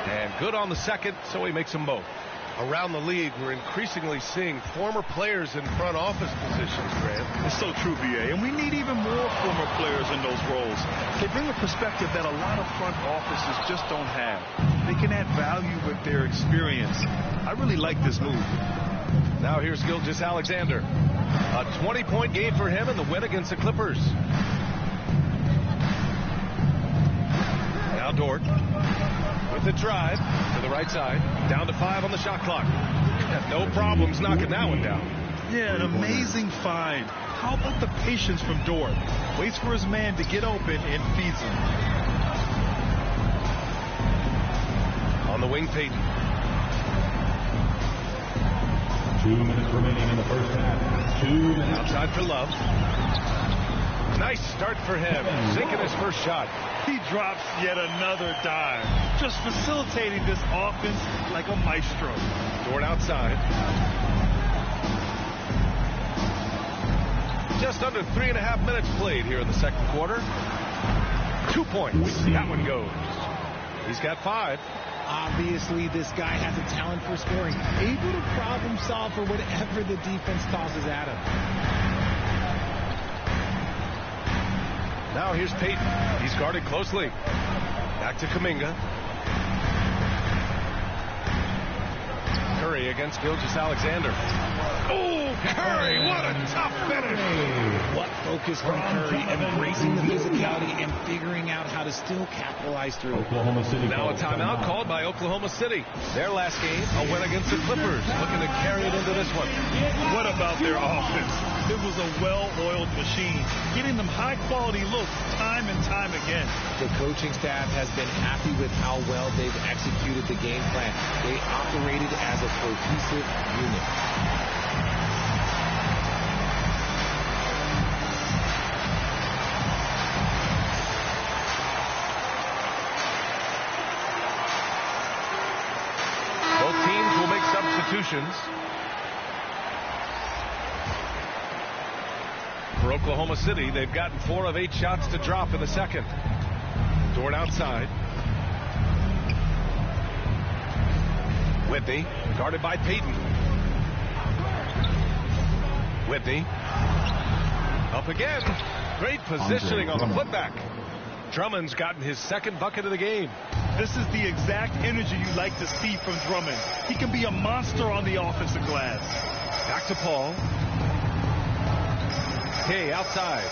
And good on the second, so he makes them both. Around the league, we're increasingly seeing former players in front office positions, Grant. It's so true, BA, and we need even more former players in those roles. They bring a perspective that a lot of front offices just don't have. They can add value with their experience. I really like this move. Now here's Gilgeous-Alexander. A 20-point game for him in the win against the Clippers. Now Dort with the drive to the right side. Down to 5 on the shot clock. Had no problems knocking that one down. Yeah, an amazing find. How about the patience from Dort? Waits for his man to get open and feeds him. On the wing, Payton. 2 minutes remaining in the first half. 2 minutes. Outside for Love. Nice start for him. Sinking his first shot. He drops yet another dime. Just facilitating this offense like a maestro. Dort outside. Just under 3.5 minutes played here in the second quarter. 2 points. That one goes. He's got 5. Obviously, this guy has a talent for scoring. Able to problem solve for whatever the defense tosses at him. Now here's Payton. He's guarded closely. Back to Kuminga. Curry against Gilgeous-Alexander. Oh, Curry, what a tough finish. What focus from Curry, embracing the physicality and figuring out how to still capitalize through. Oklahoma City. Now a timeout called by Oklahoma City. Their last game, a win against the Clippers, looking to carry it into this one. What about their offense? It was a well-oiled machine, getting them high-quality looks time and time again. The coaching staff has been happy with how well they've executed the game plan. They operated as a cohesive unit. Both teams will make substitutions. For Oklahoma City, they've gotten 4 of 8 shots to drop in the second. Dort outside. Whitney, guarded by Payton. Whitney. Up again. Great positioning on the putback. Drummond's gotten his second bucket of the game. This is the exact energy you like to see from Drummond. He can be a monster on the offensive glass. Back to Paul. Kay outside.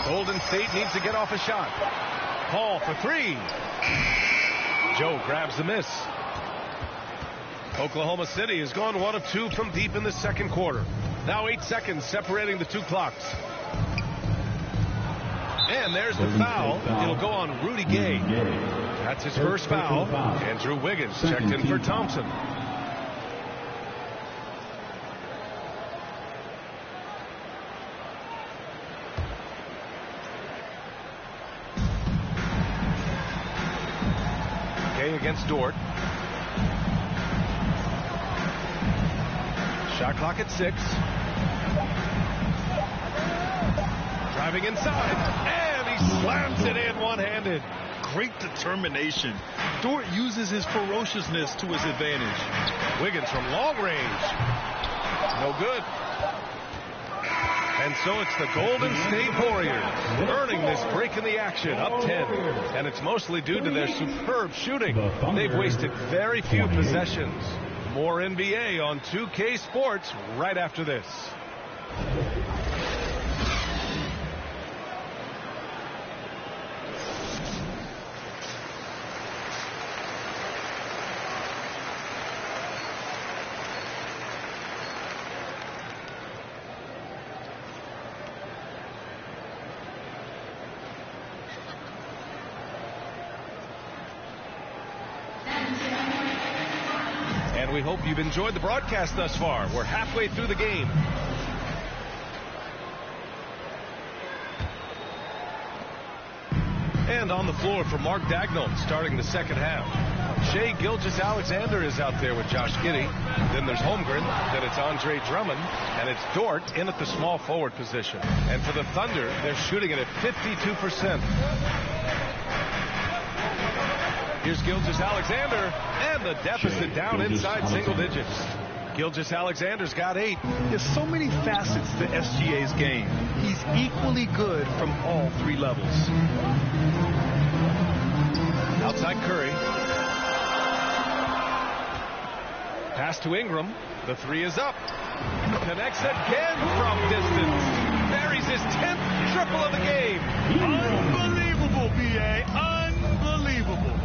Golden State needs to get off a shot. Paul for 3. Joe grabs the miss. Oklahoma City has gone 1 of 2 from deep in the second quarter. Now 8 seconds separating the 2 clocks. And there's the foul. It'll go on Rudy Gay. That's his first foul. Andrew Wiggins checked in for Thompson. Gay against Dort. Shot clock at 6. Driving inside, and he slams it in one-handed. Great determination. Dort uses his ferociousness to his advantage. Wiggins from long range. No good. And so it's the Golden State Warriors earning this break in the action, up 10. And it's mostly due to their superb shooting. They've wasted very few possessions. More NBA on 2K Sports right after this. And we hope you've enjoyed the broadcast thus far. We're halfway through the game. And on the floor for Mark Daigneault starting the second half. Shai Gilgeous-Alexander is out there with Josh Giddey. Then there's Holmgren. Then it's Andre Drummond. And it's Dort in at the small forward position. And for the Thunder, they're shooting it at 52%. Here's Gilgeous-Alexander. And the deficit down inside single digits. Gilgeous-Alexander's got 8. There's so many facets to SGA's game. He's equally good from all 3 levels. Outside Curry. Pass to Ingram. The 3 is up. Connects again from distance. Buries his 10th triple of the game. Unbelievable, B.A. Unbelievable.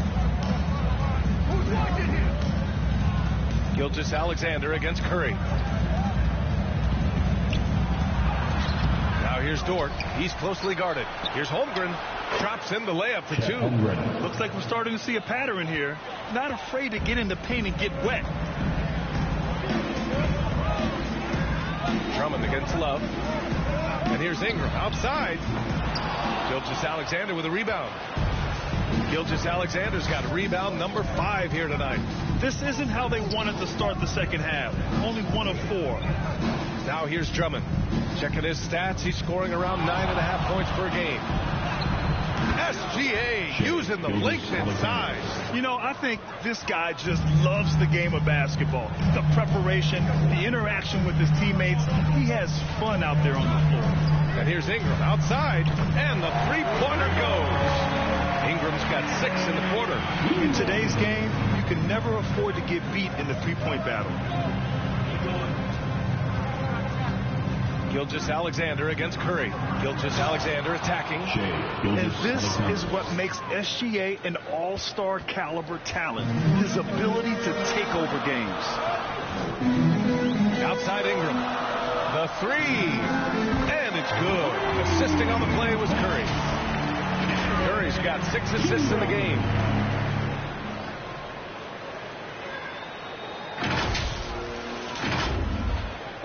Gilgeous-Alexander against Curry. Now here's Dort. He's closely guarded. Here's Holmgren. Drops in the layup for 2. Looks like we're starting to see a pattern here. Not afraid to get in the paint and get wet. Drummond against Love. And here's Ingram outside. Gilgeous-Alexander with a rebound. Gilgeous-Alexander's got rebound number 5 here tonight. This isn't how they wanted to start the second half. Only 1 of 4. Now here's Drummond. Checking his stats. He's scoring around 9.5 points per game. SGA using the length and size. You know, I think this guy just loves the game of basketball. The preparation, the interaction with his teammates. He has fun out there on the floor. And here's Ingram outside, and the three-pointer goes. Ingram's got 6 in the quarter. In today's game, you can never afford to get beat in the three-point battle. Gilgeous-Alexander against Curry. Gilgeous-Alexander attacking. And this is what makes SGA an all-star caliber talent. His ability to take over games. Outside Ingram. The 3. And it's good. Assisting on the play was Curry. Curry's got 6 assists in the game.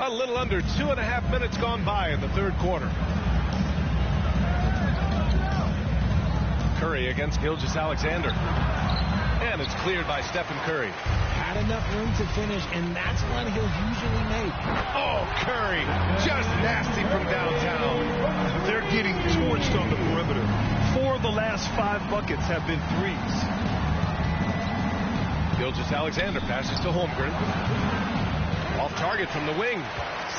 A little under 2.5 minutes gone by in the third quarter. Curry against Gilgeous-Alexander. And it's cleared by Stephen Curry. Had enough room to finish, and that's one he'll usually make. Oh, Curry, just nasty from downtown. They're getting torched on the perimeter. 4 of the last 5 buckets have been 3s. Gilgeous-Alexander passes to Holmgren. Off target from the wing.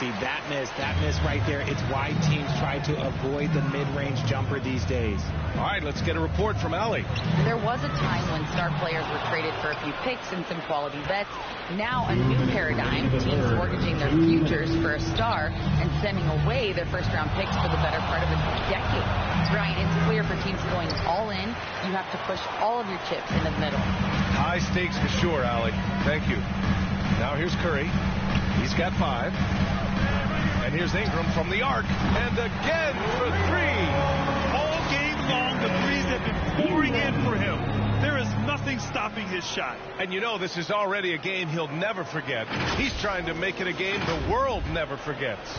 See, that miss right there. It's why teams try to avoid the mid-range jumper these days. All right, let's get a report from Allie. There was a time when star players were traded for a few picks and some quality vets. Now a new paradigm, teams mortgaging their futures for a star and sending away their first-round picks for the better part of a decade. Brian, it's clear for teams going all in, you have to push all of your chips into the middle. High stakes for sure, Allie. Thank you. Now here's Curry. He's got 5. And here's Ingram from the arc. And again for 3. All game long, the 3s have been pouring in for him. There is nothing stopping his shot. And you know this is already a game he'll never forget. He's trying to make it a game the world never forgets.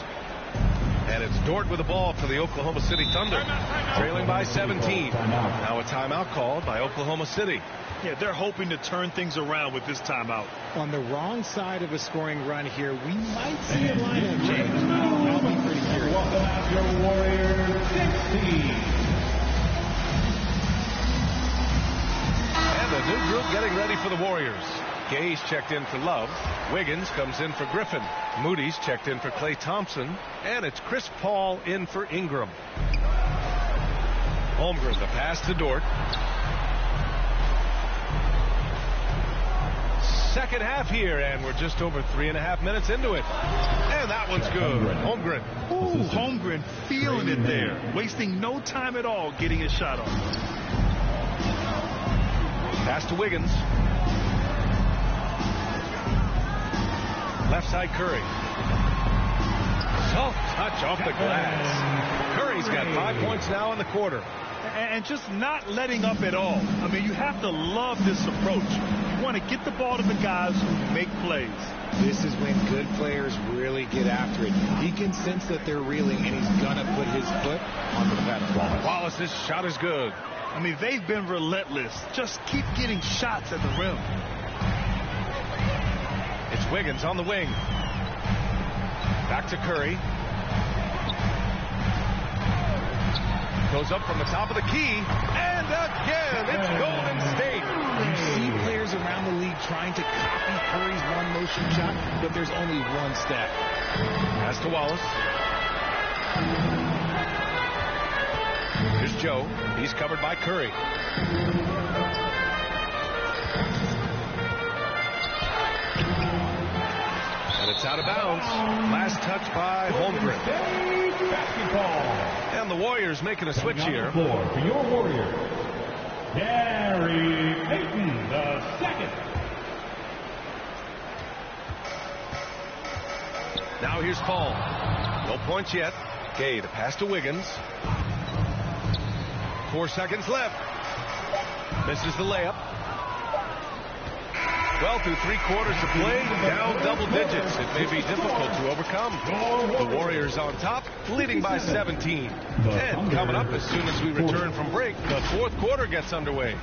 And it's Dort with the ball for the Oklahoma City Thunder. Trailing by 17. Now a timeout called by Oklahoma City. Yeah, they're hoping to turn things around with this timeout. On the wrong side of a scoring run here, we might see a lineup change. I'll be pretty curious. Welcome out your Warriors 16. And a new group getting ready for the Warriors. Gay's checked in for Love. Wiggins comes in for Griffin. Moody's checked in for Klay Thompson. And it's Chris Paul in for Ingram. Holmgren, the pass to Dort. Second half here, and we're just over 3.5 minutes into it. And that one's good. Holmgren. Ooh, Holmgren feeling it there. Wasting no time at all getting his shot off. Pass to Wiggins. Left side Curry. Soft touch off the glass. Curry's got 5 points now in the quarter. And just not letting up at all. I mean, you have to love this approach. want to get the ball to the guys who make plays. This is when good players really get after it. He can sense that they're reeling, and he's going to put his foot on the pedal. Wallace's shot is good. I mean, they've been relentless. Just keep getting shots at the rim. It's Wiggins on the wing. Back to Curry. Goes up from the top of the key. And again, it's Golden State. You see players around the league trying to copy Curry's one-motion shot, but there's only one step. Pass to Wallace. Here's Joe. He's covered by Curry. And it's out of bounds. Last touch by Holmgren. And the Warriors making a switch here. For your Warriors, Gary Payton, the second. Now here's Paul. No points yet. Okay, the pass to Wiggins. 4 seconds left. Misses the layup. Well, through 3 quarters of play, down double digits. It may be difficult to overcome. The Warriors on top, leading by 17. And coming up as soon as we return from break, the 4th quarter gets underway.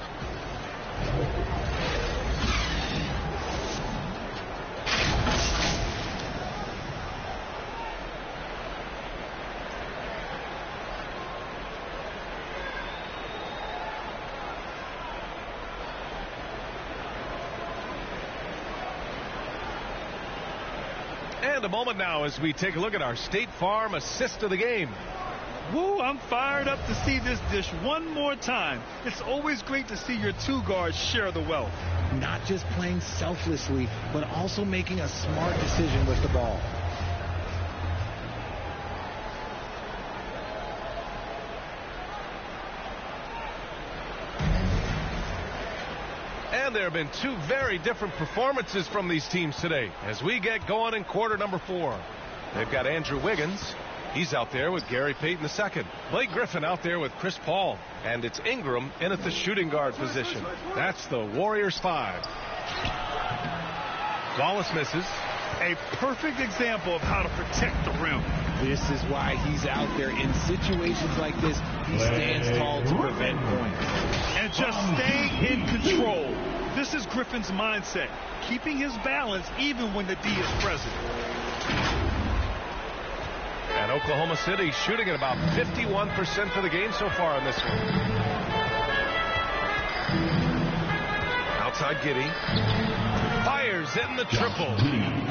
And a moment now as we take a look at our State Farm assist of the game. Woo, I'm fired up to see this dish one more time. It's always great to see your 2 guards share the wealth. Not just playing selflessly, but also making a smart decision with the ball. And there have been 2 very different performances from these teams today as we get going in quarter number 4. They've got Andrew Wiggins. He's out there with Gary Payton II. Blake Griffin out there with Chris Paul. And it's Ingram in at the shooting guard position. That's the Warriors 5. Wallace misses. A perfect example of how to protect the rim. This is why he's out there in situations like this. He stands tall to prevent points. And just staying in control. This is Griffin's mindset, keeping his balance even when the D is present. And Oklahoma City shooting at about 51% for the game so far on this one. Outside Giddey. Fires in the triple.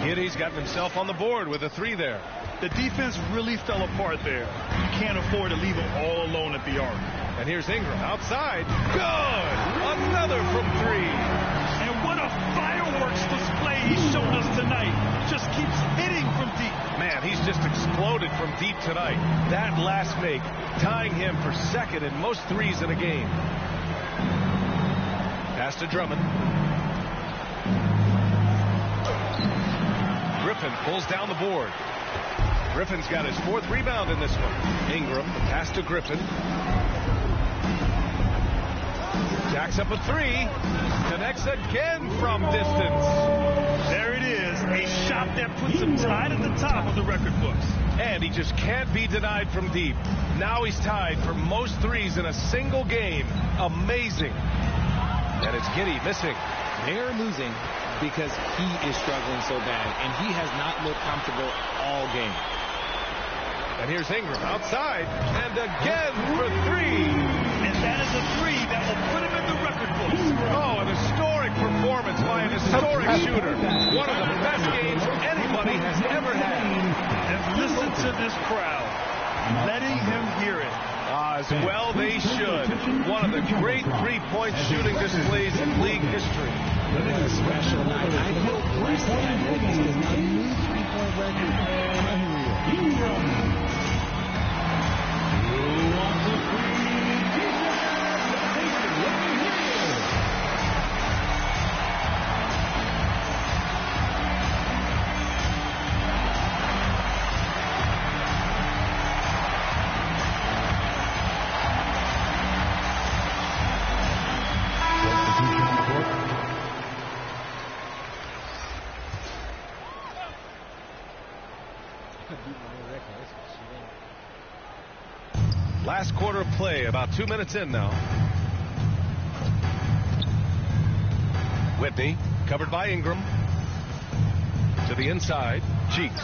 Giddey's gotten himself on the board with a 3 there. The defense really fell apart there. You can't afford to leave him all alone at the arc. And here's Ingram outside. Good! Another from 3. And what a fireworks display he's shown us tonight. Just keeps hitting from deep. Man, he's just exploded from deep tonight. That last make, tying him for 2nd in most 3s in a game. Pass to Drummond. Griffin pulls down the board. Griffin's got his 4th rebound in this one. Ingram, the pass to Griffin. Jacks up a 3. Connects again from distance. There it is. A shot that puts him tied at the top of the record books. And he just can't be denied from deep. Now he's tied for most 3s in a single game. Amazing. And it's Giddey missing. They're losing because he is struggling so bad, and he has not looked comfortable all game. And here's Ingram outside, and again for 3. And that is a 3 that will put him in the record books. Oh, an historic performance by an historic shooter. One of the best games anybody has ever had. And listen to this crowd, letting him hear it. As well they should. One of the great 3-point shooting displays in league history. What a special night. I feel blessed that Wiggins is a new 3-point record. Last quarter of play, about 2 minutes in now. Whitney, covered by Ingram. To the inside, Cheeks.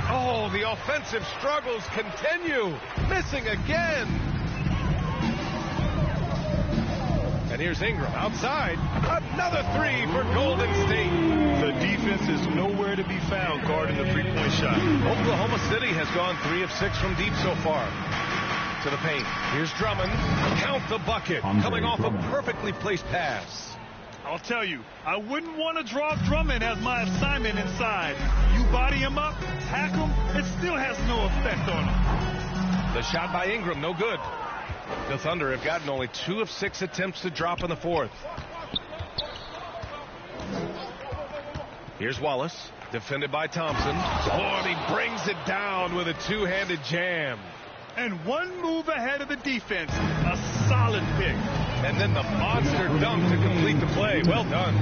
Oh, the offensive struggles continue. Missing again. And here's Ingram outside. Another three for Golden State. The defense is nowhere to be found guarding the three-point shot. Oklahoma City has gone 3 of 6 from deep so far. To the paint. Here's Drummond. Count the bucket. Coming off a perfectly placed pass. I'll tell you, I wouldn't want to draw Drummond as my assignment inside. You body him up, hack him, it still has no effect on him. The shot by Ingram, no good. The Thunder have gotten only 2 of 6 attempts to drop in the fourth. Here's Wallace, defended by Thompson. Oh, and he brings it down with a two-handed jam. And one move ahead of the defense. A solid pick. And then the monster dunk to complete the play. Well done.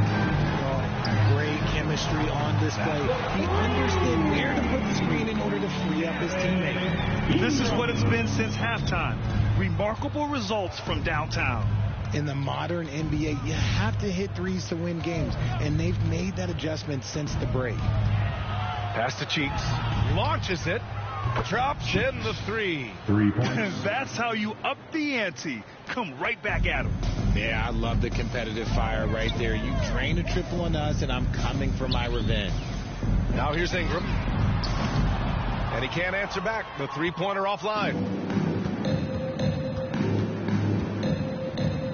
Great chemistry on display. He understood where to put the screen in order to free up his teammate. This is what it's been since halftime. Remarkable results from downtown. In the modern NBA, you have to hit threes to win games, and they've made that adjustment since the break. Pass to Cheeks. Launches it. Drops in the 3. 3 points. That's how you up the ante. Come right back at him. Yeah, I love the competitive fire right there. You drain a triple on us, and I'm coming for my revenge. Now here's Ingram. And he can't answer back. The three-pointer offline.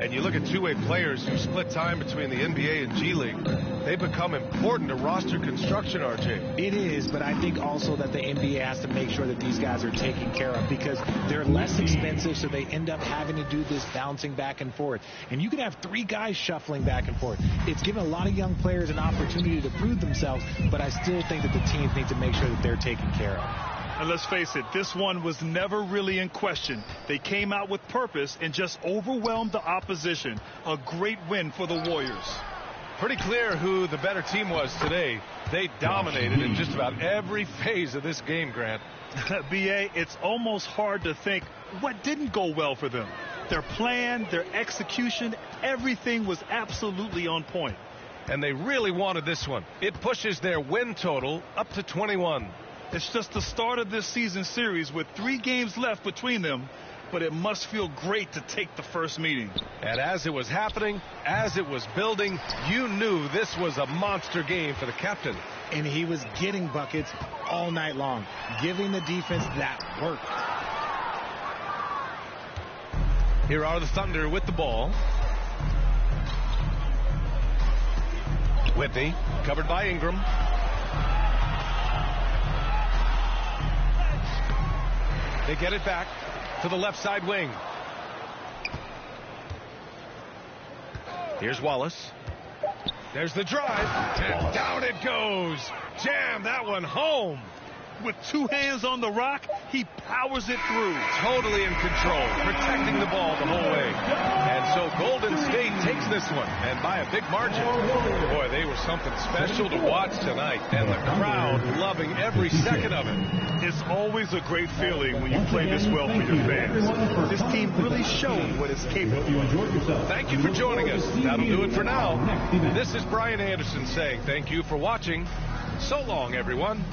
And you look at two-way players who split time between the NBA and G League. They become important to roster construction, RJ. It is, but I think also that the NBA has to make sure that these guys are taken care of because they're less expensive, so they end up having to do this bouncing back and forth. And you can have 3 guys shuffling back and forth. It's given a lot of young players an opportunity to prove themselves, but I still think that the teams need to make sure that they're taken care of. And let's face it, this one was never really in question. They came out with purpose and just overwhelmed the opposition. A great win for the Warriors. Pretty clear who the better team was today. They dominated in just about every phase of this game, Grant. B.A., it's almost hard to think what didn't go well for them. Their plan, their execution, everything was absolutely on point. And they really wanted this one. It pushes their win total up to 21. It's just the start of this season series with 3 games left between them, but it must feel great to take the first meeting. And as it was happening, as it was building, you knew this was a monster game for the captain. And he was getting buckets all night long, giving the defense that work. Here are the Thunder with the ball. Whitney, covered by Ingram. They get it back to the left side wing. Here's Wallace. There's the drive. And down it goes. Jam that one home. With 2 hands on the rock, he powers it through. Totally in control, protecting the ball the whole way. And so Golden State takes this one, and by a big margin. Boy, they were something special to watch tonight, and the crowd loving every second of it. It's always a great feeling when you play this well for your fans. This team really showed what it's capable of. Thank you for joining us. That'll do it for now. This is Brian Anderson saying thank you for watching. So long, everyone.